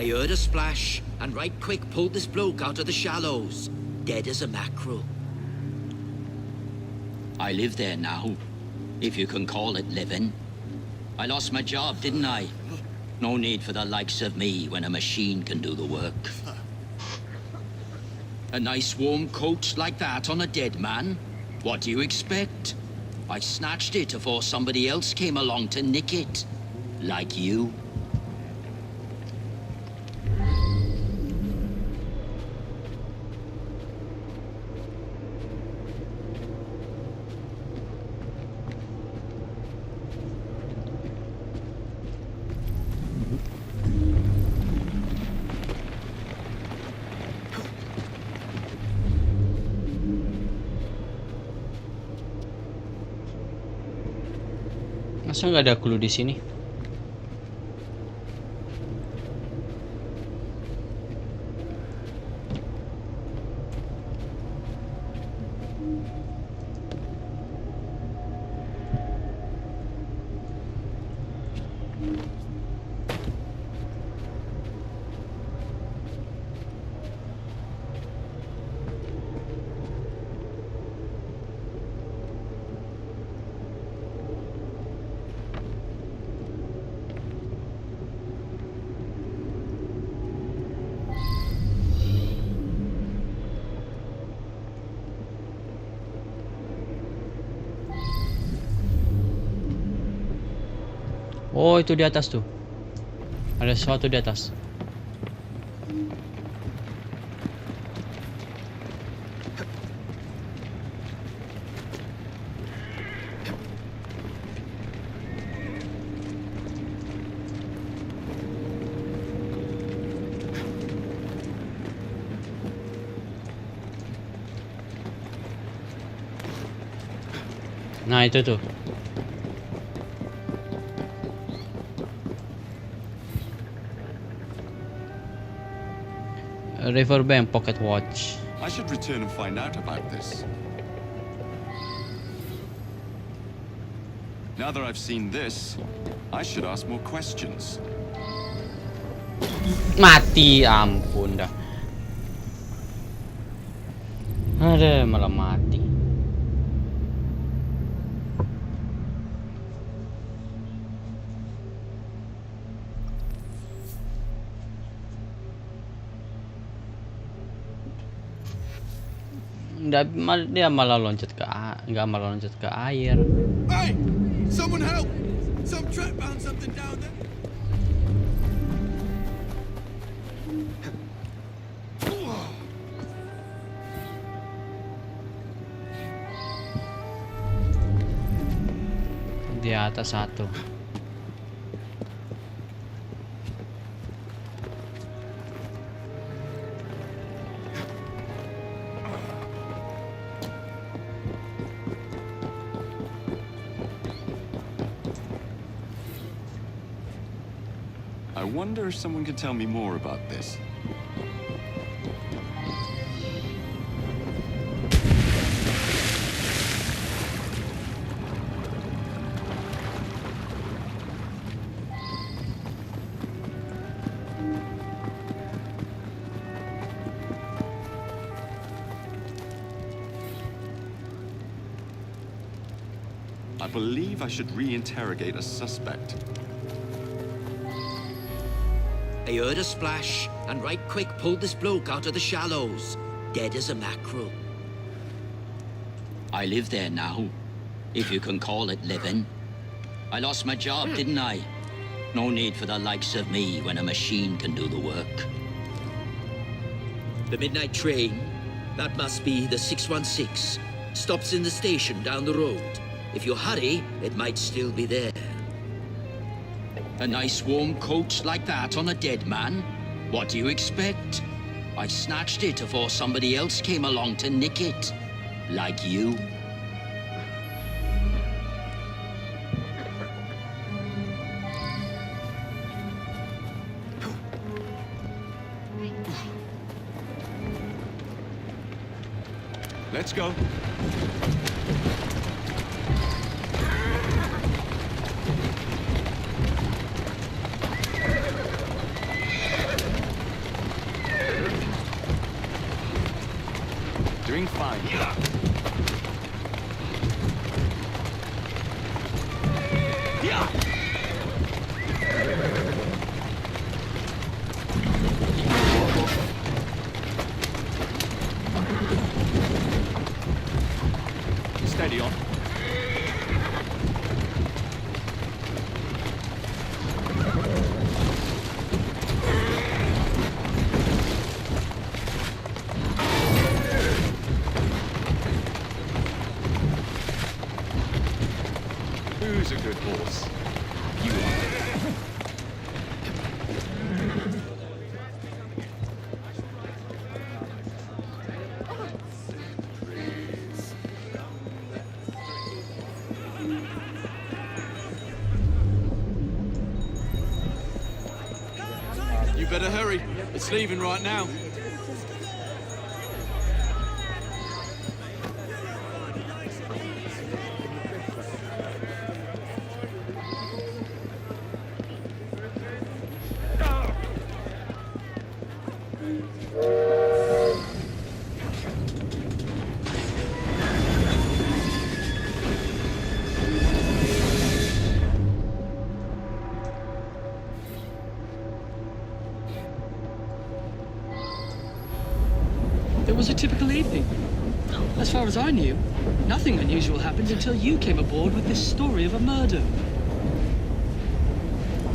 I heard a splash, and right quick pulled this bloke out of the shallows, dead as a mackerel. I live there now, if you can call it living. I lost my job, didn't I? No need for the likes of me when a machine can do the work. A nice warm coat like that on a dead man? What do you expect? I snatched it before somebody else came along to nick it. Like you. Masa nggak ada clue di sini? Oh, itu di atas tuh. Ada sesuatu di atas. Nah, itu tuh. Riverbank pocket watch. I should return and find out about this. Now that I've seen this, I should ask more questions. Mati, ampun dah. Ada malah mati. Dia malah loncat ke nggak malah loncat ke air. Hey! Someone help! Some trap found something down there. Di atas satu. I wonder if someone could tell me more about this. I believe I should re-interrogate a suspect. I heard a splash, and right quick pulled this bloke out of the shallows, dead as a mackerel. I live there now, if you can call it living. I lost my job, didn't I? No need for the likes of me when a machine can do the work. The midnight train? That must be the 616. Stops in the station down the road. If you hurry, it might still be there. A nice warm coat like that on a dead man? What do you expect? I snatched it before somebody else came along to nick it. Like you. Let's go. Doing fine. Steady on. Who's a good horse? You are. You better hurry. It's leaving right now. It was a typical evening. As far as I knew, nothing unusual happened until you came aboard with this story of a murder.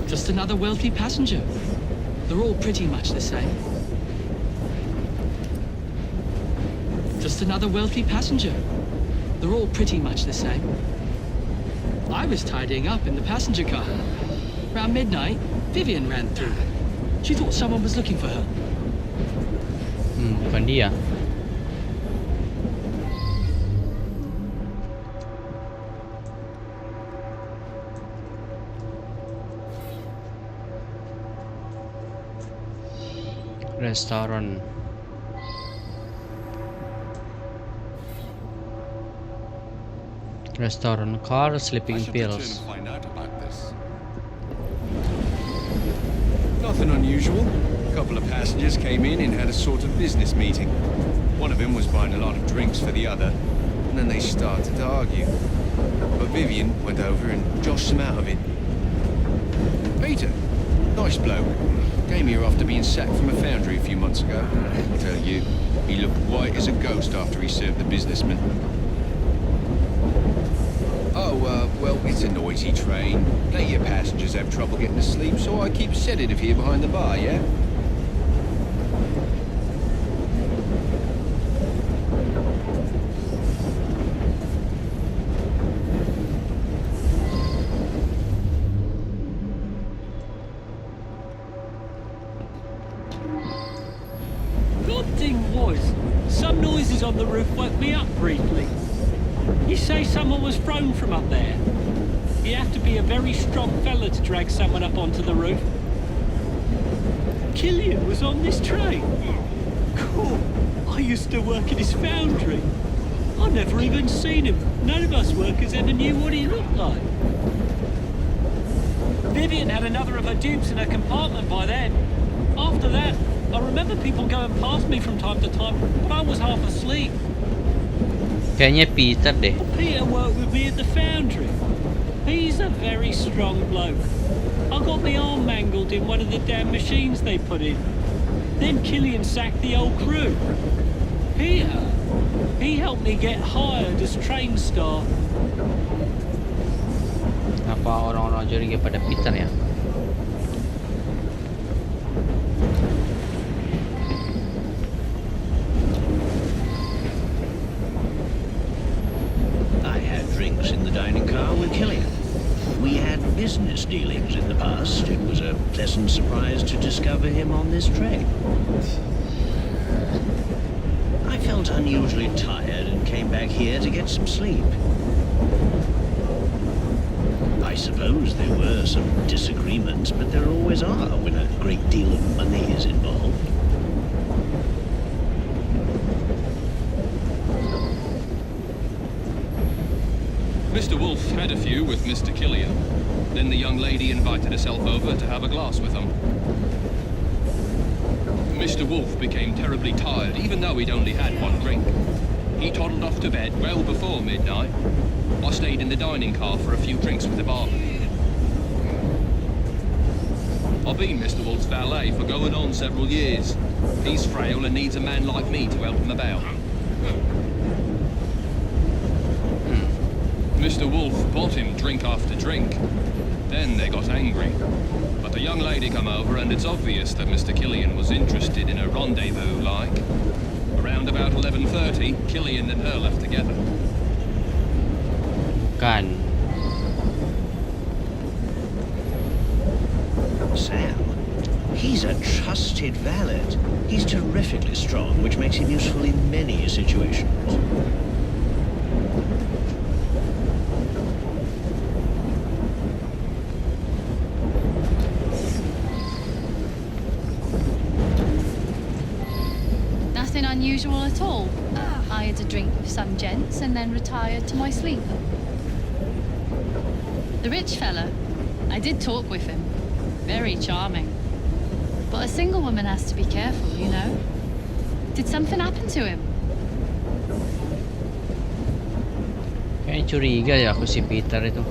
Just another wealthy passenger. They're all pretty much the same. Just another wealthy passenger. They're all pretty much the same. I was tidying up in the passenger car. Around midnight, Vivian ran through. She thought someone was looking for her. Bukan dia. Restoran. Restoran car, sleeping pills. Find out about this. Nothing unusual. A couple of passengers came in and had a sort of business meeting. One of them was buying a lot of drinks for the other, and then they started to argue. But Vivian went over and joshed them out of it. Peter, nice bloke. Came here after being sacked from a foundry a few months ago. I tell you, he looked white as a ghost after he served the businessman. Well, it's a noisy train. Plenty of passengers have trouble getting to sleep, so I keep sedative here behind the bar, yeah? Good thing was, some noises on the roof woke me up briefly. You say someone was thrown from up there? You have to be a very strong fella to drag someone up onto the roof. Killian was on this train. Cool. I used to work at his foundry. I've never even seen him. None of us workers ever knew what he looked like. Vivian had another of her dupes in her compartment by then. After that, I remember people going past me from time to time, but I was half asleep. Kayaknya Peter deh. Peter worked with me at the foundry. He's a very strong bloke. I got my arm mangled in one of the damn machines they put in. Then Killian sacked the old crew. Peter, he helped me get hired as train staff. Apa orang-orang curiga pada Peter ya? in the past, it was a pleasant surprise to discover him on this train. I felt unusually tired and came back here to get some sleep. I suppose there were some disagreements, but there always are when a great deal of money is involved. Mr. Wolf had a few with Mr. Killian. Then the young lady invited herself over to have a glass with him. Mr. Wolf became terribly tired, even though he'd only had one drink. He toddled off to bed well before midnight. I stayed in the dining car for a few drinks with the barman. I've been Mr. Wolf's valet for going on several years. He's frail and needs a man like me to help him about. Mr. Wolf bought him drink after drink. Then they got angry. But the young lady come over, and it's obvious that Mr. Killian was interested in a rendezvous, like. Around about 11:30, Killian and her left together. Kan. Sam, he's a trusted valet. He's terrifically strong, which makes him useful in many situations. Nothing unusual at all. I had a drink with some gents and then retired to my sleep. The rich fella, I did talk with him. Very charming. But a single woman has to be careful, you know. Did something happen to him? Kayaknya curiga ya aku si Peter itu.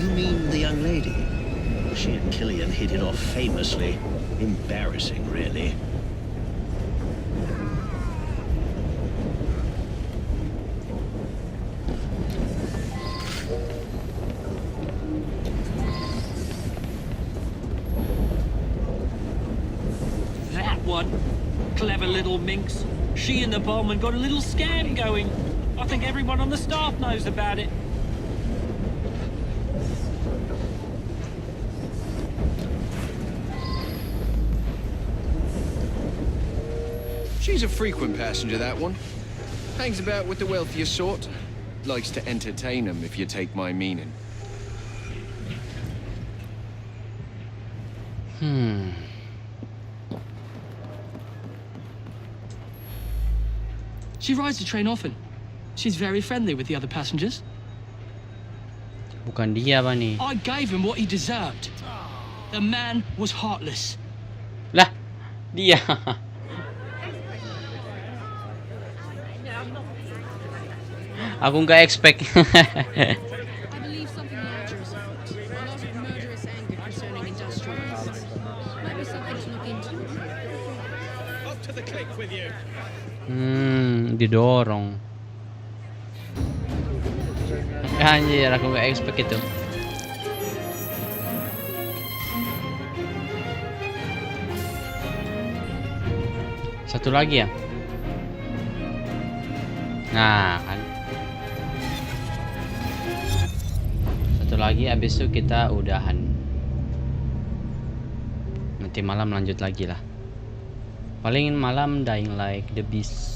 You mean the young lady? She and Killian hit it off famously. Embarrassing, really. That one. Clever little minx. She and the barman got a little scam going. I think everyone on the staff knows about it. She's a frequent passenger, that one. Hangs about with the wealthier sort. Likes to entertain them, if you take my meaning. She rides the train often. She's very friendly with the other passengers. Bukan dia apa nih? I gave him what he deserved. The man was heartless. Lah, dia. Aku nggak expect. I believe something larger is afoot. A lot of murderous anger concerning industrialists. Might be something to look into. Up to the click with you. Didorong. Anjir, aku nggak expect itu. Satu lagi ya? Nah, kan. Satu lagi, abis itu kita udahan. Nanti malam lanjut lagi lah. Paling malam Dying Like the Beast.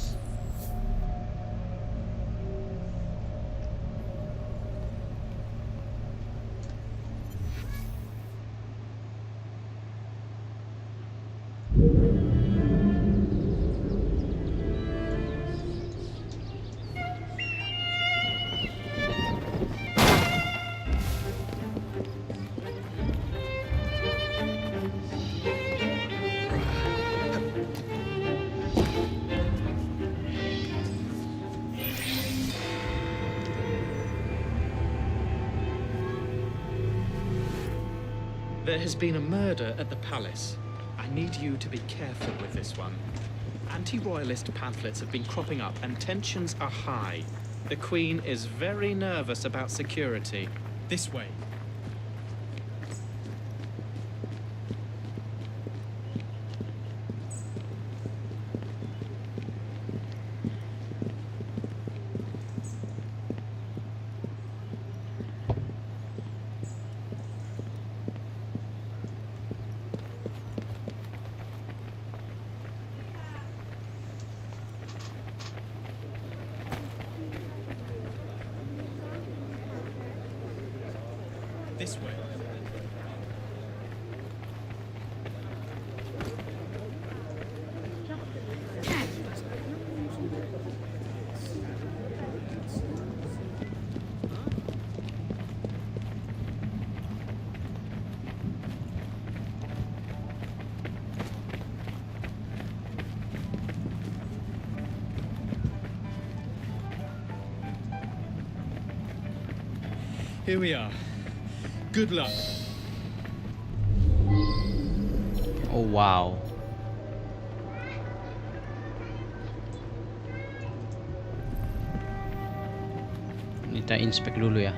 There has been a murder at the palace. I need you to be careful with this one. Anti-royalist pamphlets have been cropping up and tensions are high. The Queen is very nervous about security. This way. This way. Here we are. Good luck. Oh wow. Kita inspect dulu ya.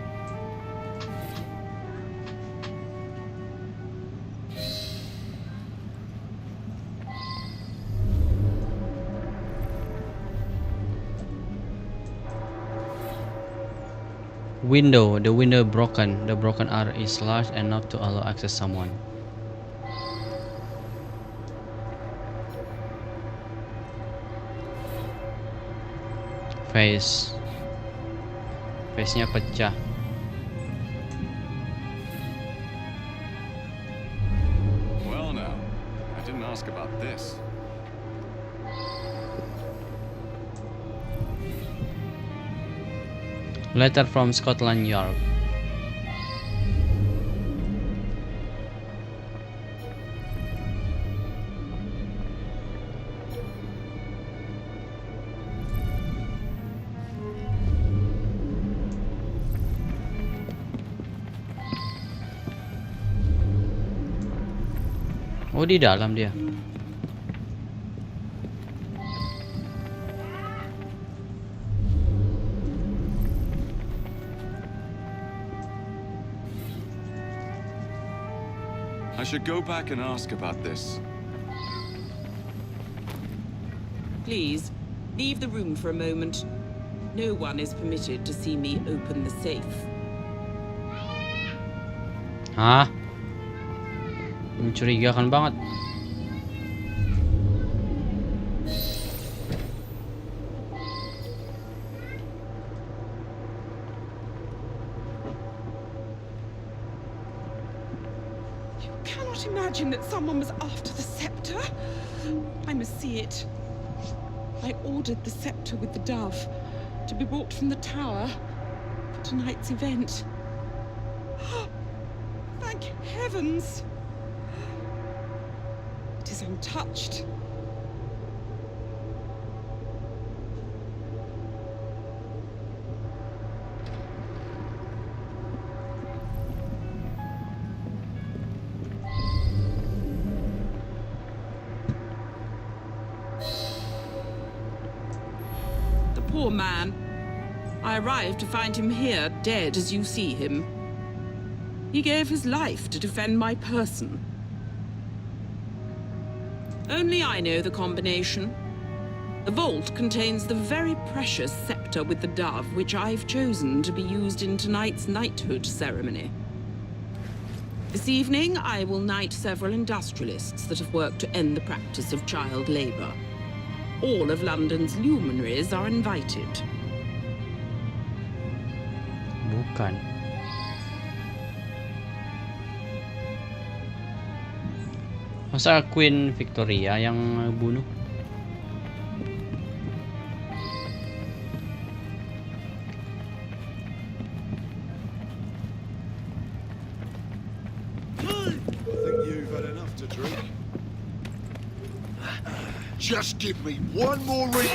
Window. The window broken. The broken area is large enough to allow access someone. Face-nya pecah. Well now, I didn't ask about this. Letter from Scotland Yard. Oh, di dalam dia. I should go back and ask about this. Please, leave the room for a moment. No one is permitted to see me open the safe. Hah? Mencurigakan banget. Cannot imagine that someone was after the scepter. I must see it. I ordered the scepter with the dove to be brought from the tower for tonight's event. Thank heavens! It is untouched. Poor man. I arrived to find him here, dead as you see him. He gave his life to defend my person. Only I know the combination. The vault contains the very precious scepter with the dove, which I've chosen to be used in tonight's knighthood ceremony. This evening, I will knight several industrialists that have worked to end the practice of child labor. All of London's luminaries are invited. Bukan. Masa Queen Victoria yang bunuh? I think you've had enough to drink. Just give me one more ring.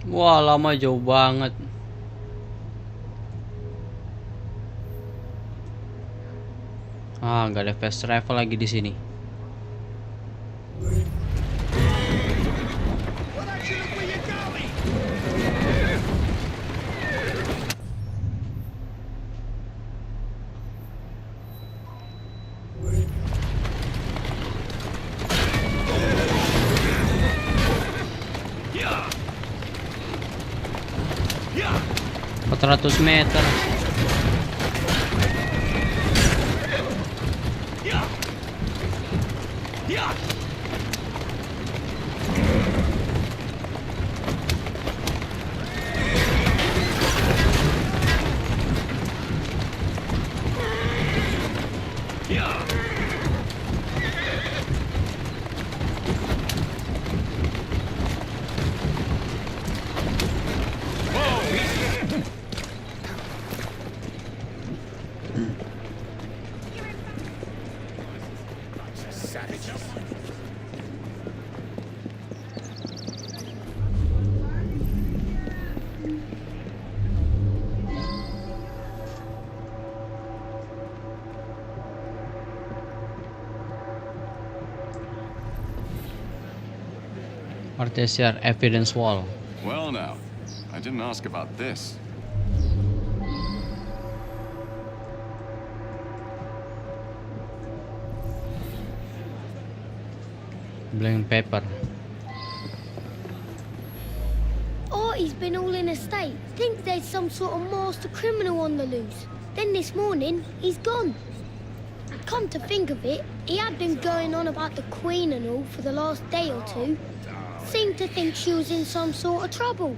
Wah, lama jauh banget. Ah, nggak ada fast travel lagi di sini. Yeah. 400 meter. Artesian evidence wall. Well now, I didn't ask about this. Blank paper. Artie's been all in a state. Thinks there's some sort of master criminal on the loose. Then this morning, he's gone. Come to think of it, he had been going on about the Queen and all for the last day or two. Seemed to think she was in some sort of trouble.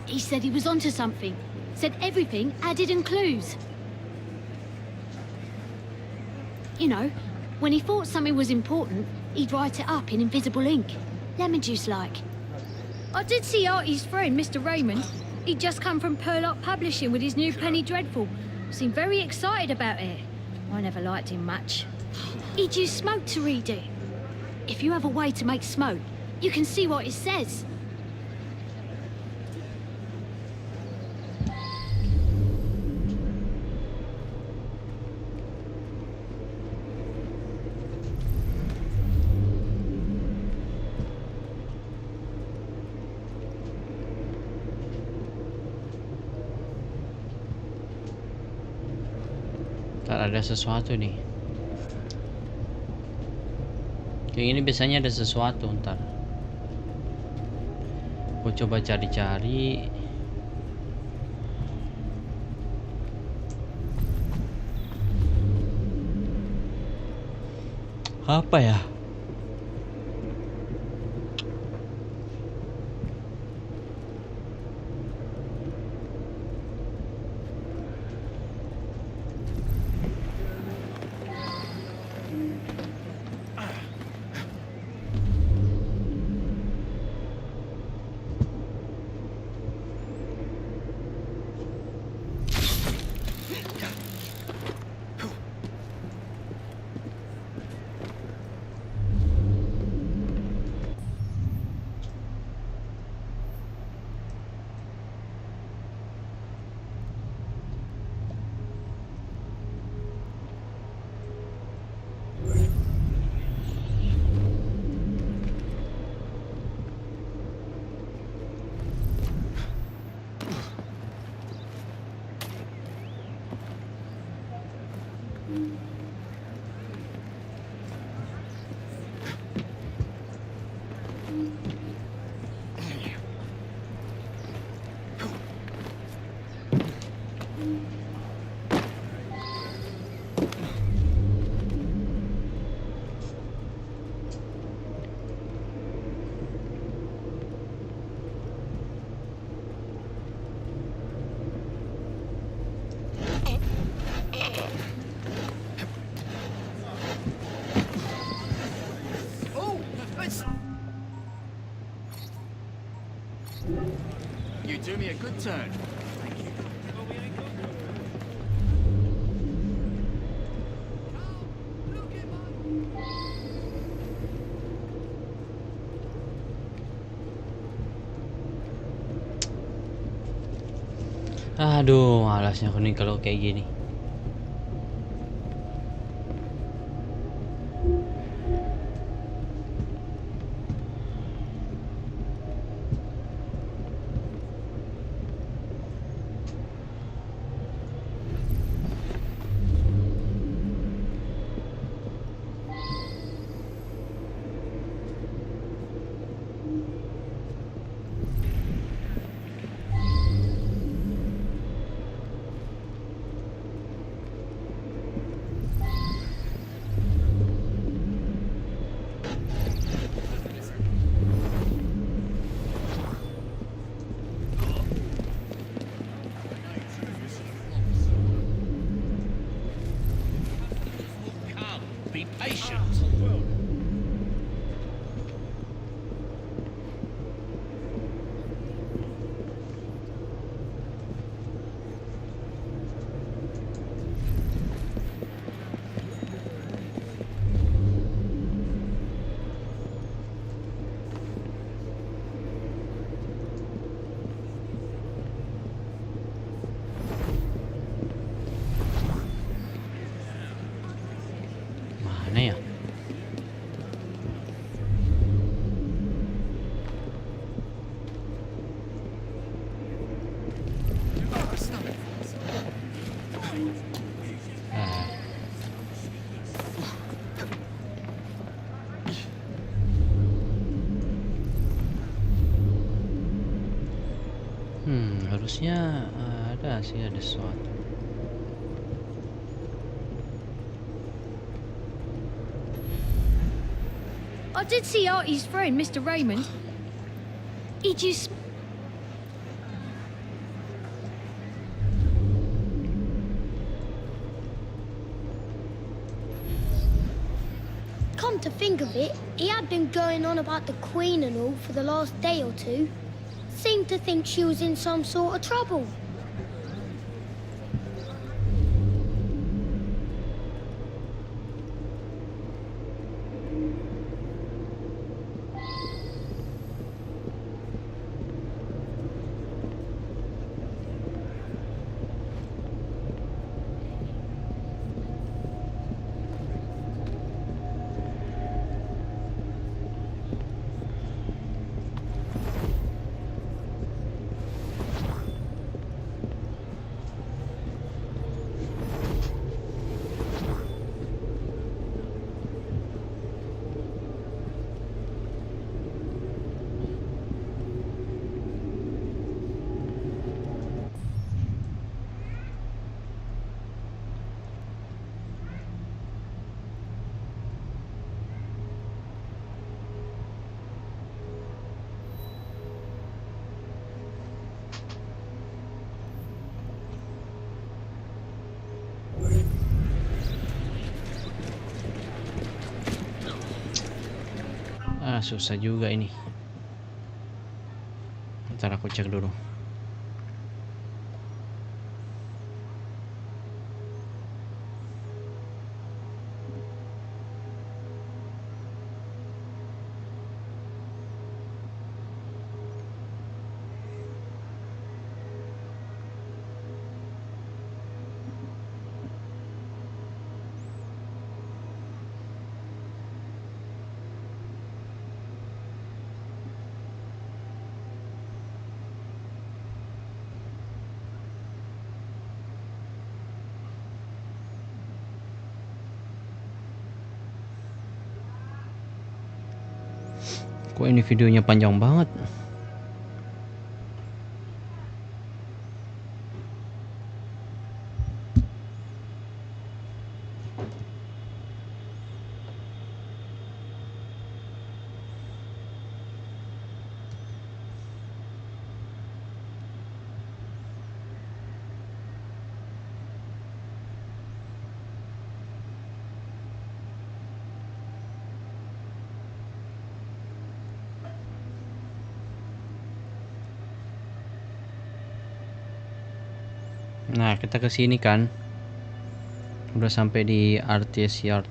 He said he was onto something. Said everything had hidden clues. You know, when he thought something was important, he'd write it up in invisible ink. Lemon juice like. I did see Artie's friend, Mr. Raymond. He'd just come from Perlock Publishing with his new penny Dreadfull. Seemed very excited about it. I never liked him much. He'd use smoke to read it. If you have a way to make smoke, you can see what it says. Ntar ada sesuatu nih. Kayak ini biasanya ada sesuatu ntar. Gue coba cari-cari. Apa ya? You do me a good turn. Thank you. Aduh, malasnya aku nih kalau kayak gini. Be patient. Mana ya? Harusnya ada sih, ada sesuatu. I did see Artie's friend, Mr. Raymond. He just... Come to think of it, he had been going on about the Queen and all for the last day or two. Seemed to think she was in some sort of trouble. Susah juga ini. Ntar aku cek dulu. Kok ini videonya panjang banget? Nah, kita ke sini kan. Udah sampai di RTS Yard.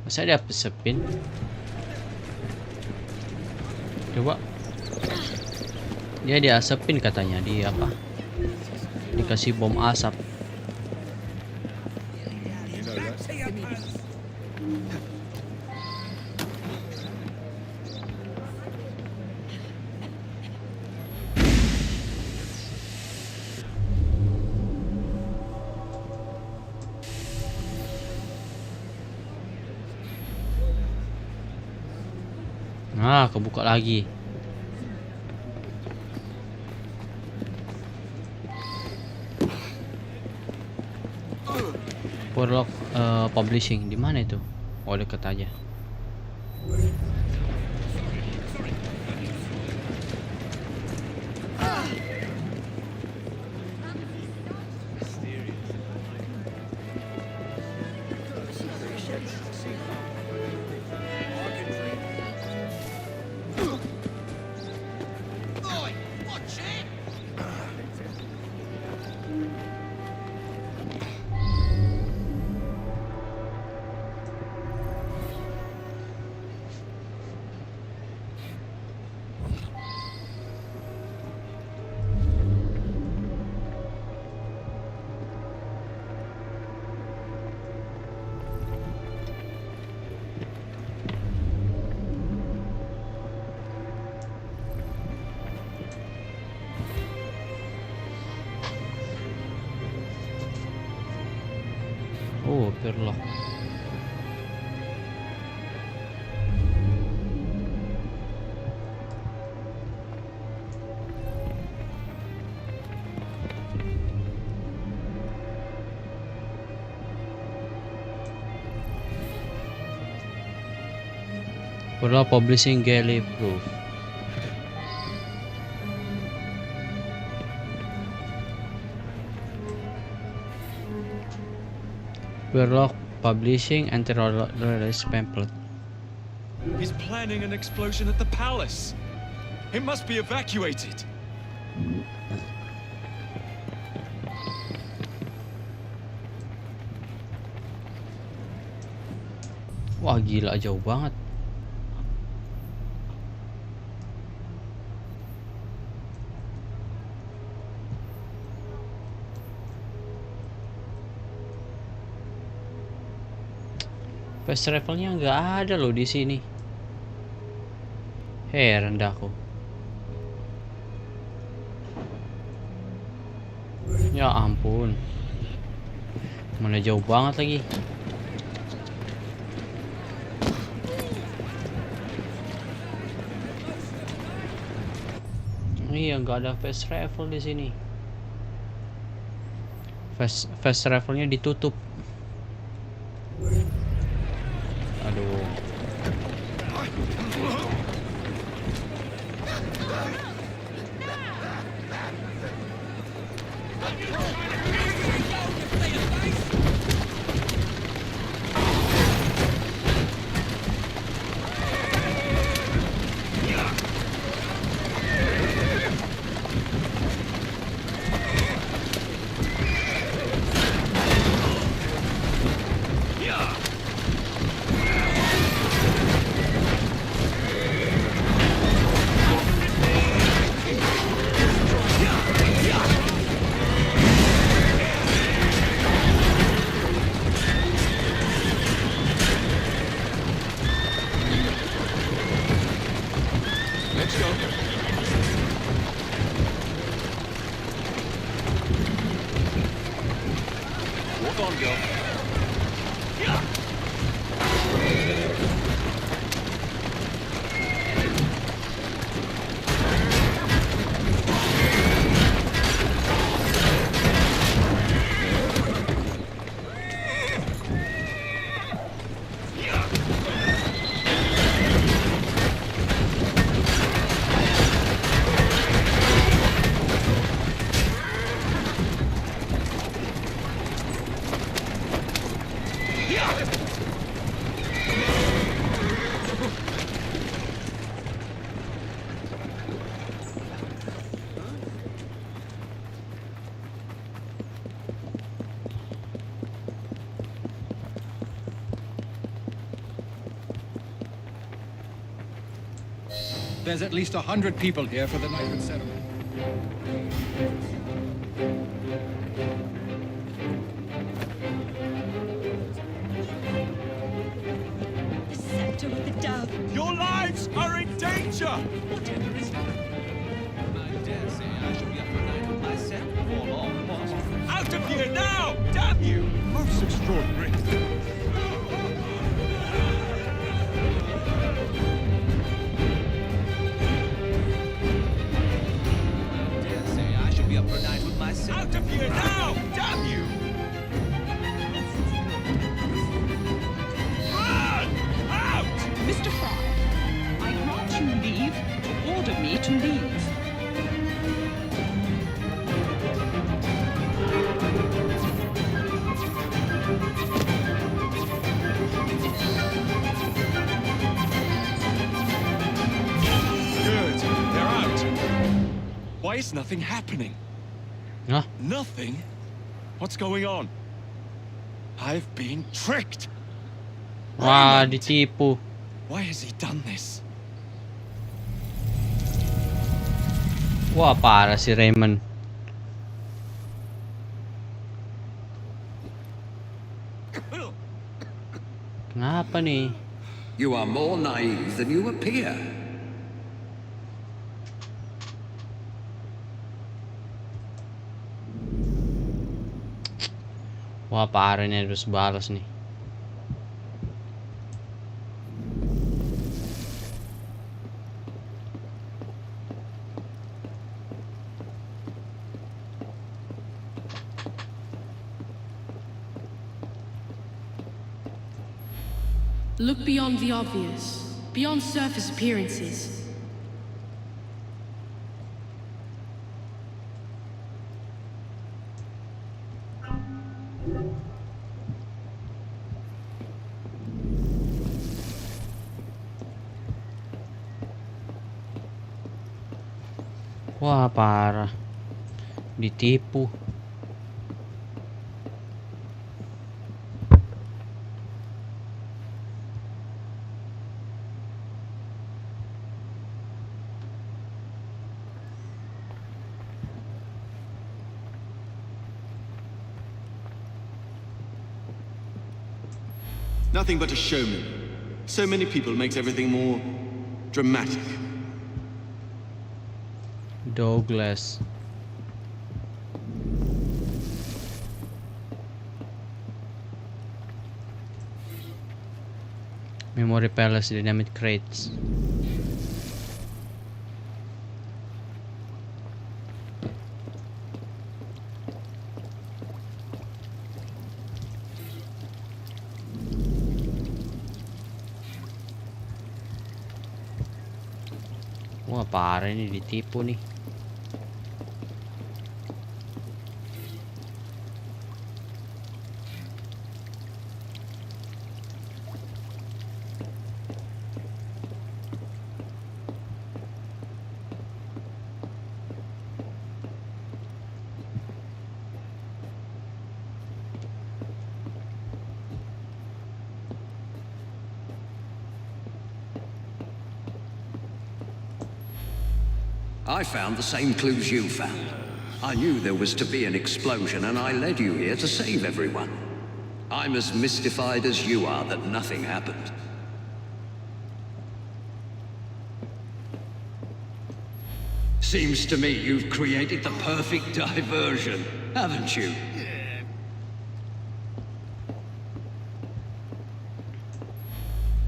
Masa dia pesepin? Coba. Dia diasepin katanya, di apa? Dikasih bom asap. Nah, kebuka lagi. Warlock Publishing di mana itu? Oh, deket aja. Oh, perlock. Perlock Publishing Galley Proof. Warlock Publishing anti-release pamphlet. He's planning an explosion at the palace. It must be evacuated. Wah, gila, jauh banget. Fast travelnya nggak ada loh di sini. Heran dah aku. Ya ampun, mana jauh banget lagi. Iya, nggak ada fast travel di sini. Fast travelnya ditutup. Aduh. There's at least 100 people here for the knighthood ceremony. The scepter with the dove. Your lives are in danger! Whatever is I dare say I shall be up for night with my set before long. Out of here now! Damn you! Most extraordinary. Out of here now! Damn you! Run! Out! Mr. Fry, I grant you leave to order me to leave. Good. They're out. Why is nothing happening? Huh? Nothing? What's going on? I've been tricked. Wah, ditipu. Why has he done this? Wah, parah si Raymond. Kenapa nih? You are more naive than you appear. Wah, parah nih, harus balas nih. Look beyond the obvious, beyond surface appearances. Wah, parah. Ditipu. Nothing but a showman. So many people makes everything more dramatic. Douglas. Memory Palace Dynamite Crates. Wah, parah ini, ditipu nih. I found the same clues you found. I knew there was to be an explosion, and I led you here to save everyone. I'm as mystified as you are that nothing happened. Seems to me you've created the perfect diversion, haven't you?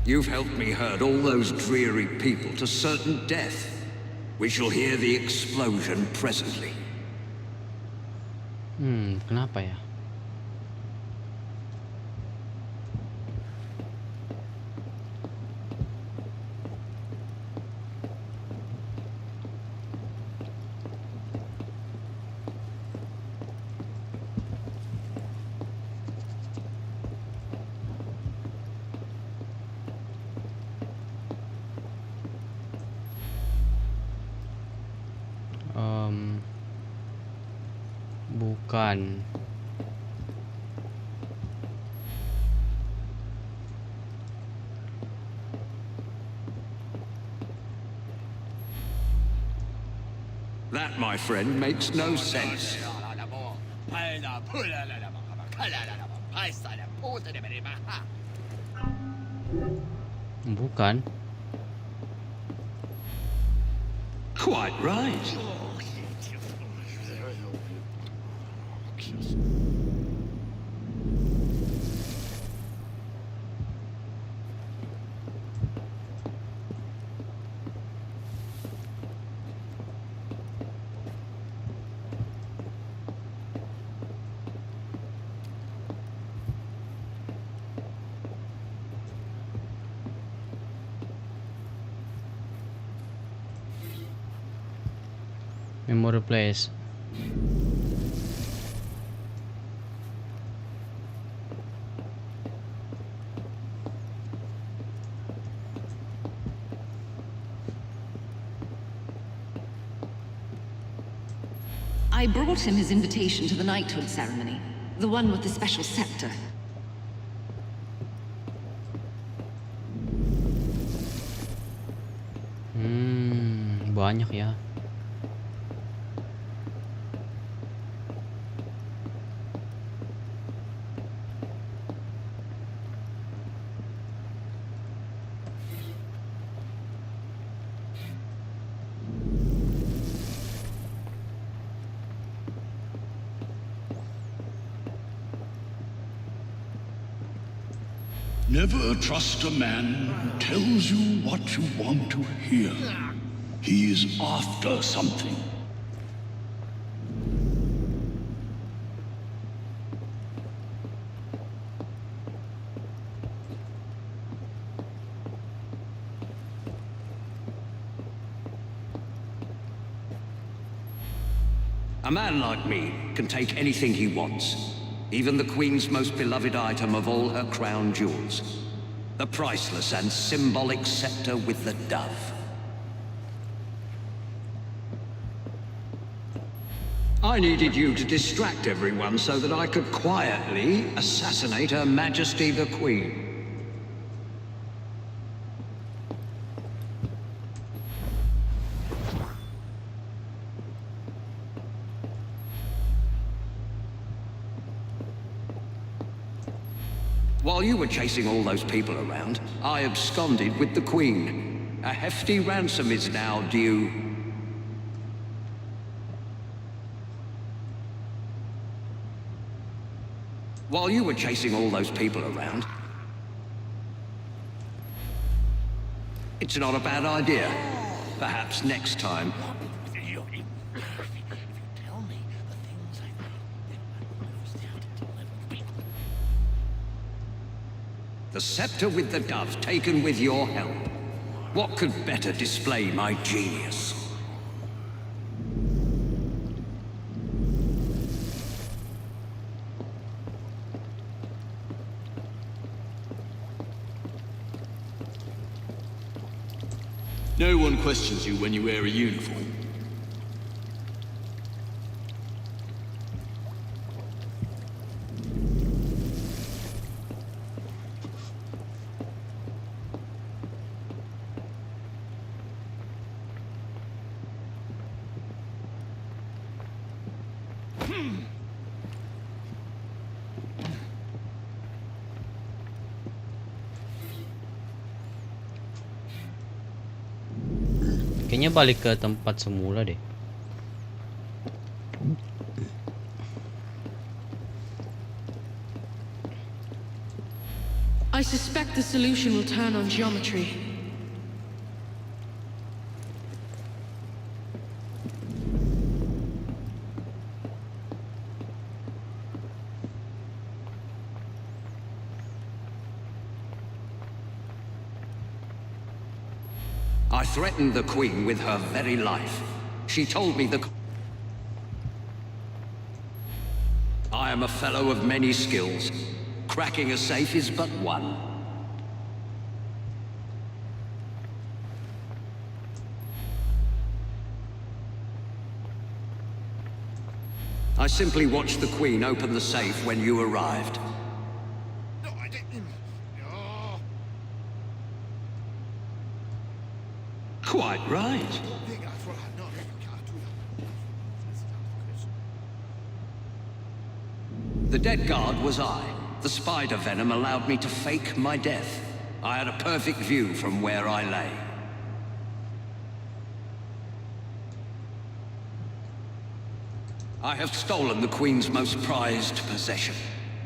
You've helped me herd all those dreary people to certain death. We shall hear the explosion presently. Kenapa ya? Bukan. That, my friend, makes no sense. Bukan. Quite right. Memorial place. I brought him his invitation to the knighthood ceremony. The one with the special scepter. Banyak ya. Never trust a man who tells you what you want to hear. He is after something. A man like me can take anything he wants. Even the Queen's most beloved item of all her crown jewels. The priceless and symbolic scepter with the dove. I needed you to distract everyone so that I could quietly assassinate Her Majesty the Queen. While you were chasing all those people around, I absconded with the Queen. A hefty ransom is now due. While you were chasing all those people around, it's not a bad idea. Perhaps next time. The scepter with the dove taken with your help. What could better display my genius? No one questions you when you wear a uniform. Kayaknya balik ke tempat semula deh. I suspect the solution will turn on geometry. I threatened the Queen with her very life. She told me I am a fellow of many skills. Cracking a safe is but one. I simply watched the Queen open the safe when you arrived. No, I didn't. No. Quite right. The dead guard was I. The spider venom allowed me to fake my death. I had a perfect view from where I lay. I have stolen the Queen's most prized possession,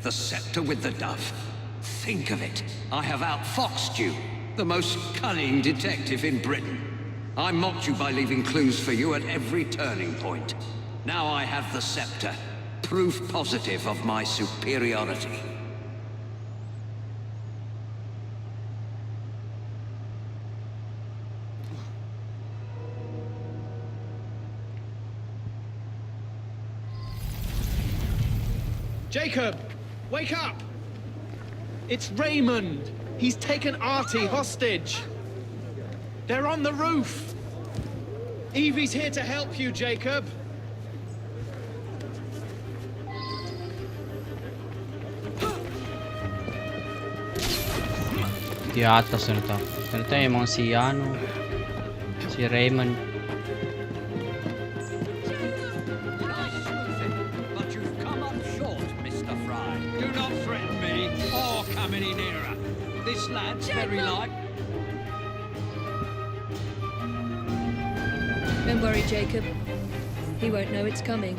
the scepter with the dove. Think of it. I have outfoxed you, the most cunning detective in Britain. I mocked you by leaving clues for you at every turning point. Now I have the scepter, proof positive of my superiority. Jacob, wake up! It's Raymond. He's taken Artie hostage. They're on the roof. Evie's here to help you, Jacob. Di atas na to. Ganito yung mga si Raymond. But you've come up short, Mr. Fry. Do not threaten me or come any nearer. This lad's very like. Don't worry, Jacob. He won't know it's coming.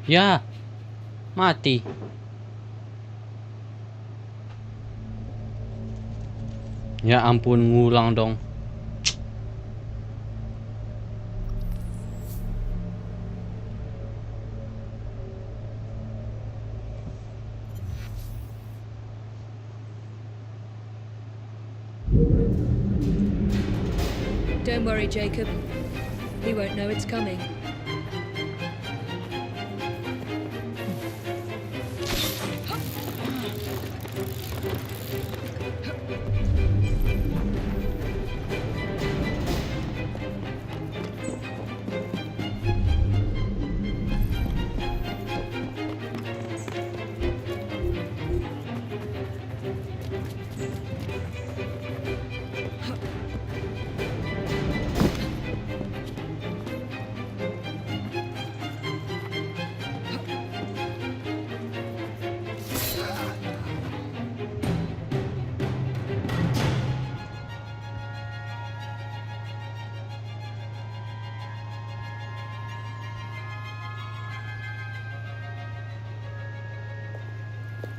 Ya, mati. Ya ampun, ngulang dong. Don't worry, Jacob. He won't know it's coming.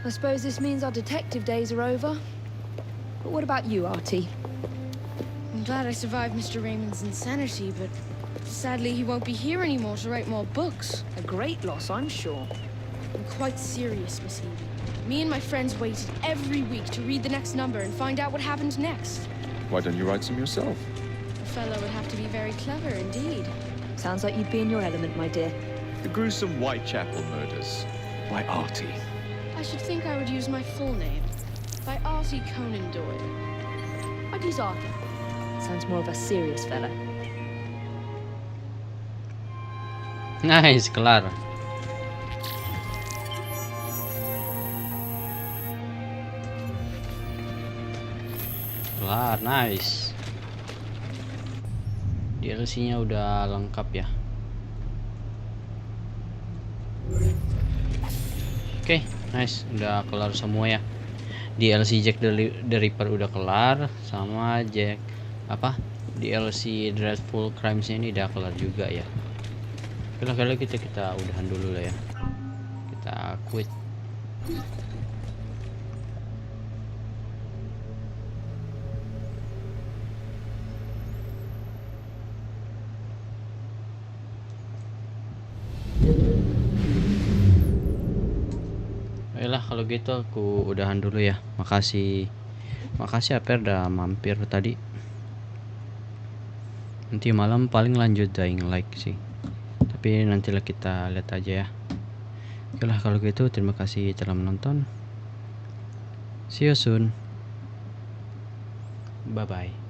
I suppose this means our detective days are over. But what about you, Artie? I'm glad I survived Mr. Raymond's insanity, but sadly he won't be here anymore to write more books. A great loss, I'm sure. I'm quite serious, Miss Evie. Me and my friends waited every week to read the next number and find out what happened next. Why don't you write some yourself? The fellow would have to be very clever indeed. Sounds like you'd be in your element, my dear. The gruesome Whitechapel murders by Artie. I should think I would use my full name. By Artie Conan Doyle. I'd use Arthur. Sounds more of a serious fella. Nice, kelar. Kelar, nice. DLC-nya udah lengkap ya. Oke, nice, udah kelar semua ya. DLC Jack the Ripper udah kelar, sama Jack DLC Dreadfull Crimes ini udah kelar juga ya. Kalau kita udahan dulu lah ya. Kita quit. Baiklah, kalau gitu aku udahan dulu ya. Makasih Aper udah mampir tadi. Nanti malam paling lanjut Dying Light sih, tapi nantilah kita lihat aja ya. Oke lah kalau gitu, terima kasih telah menonton. See you soon. Bye bye.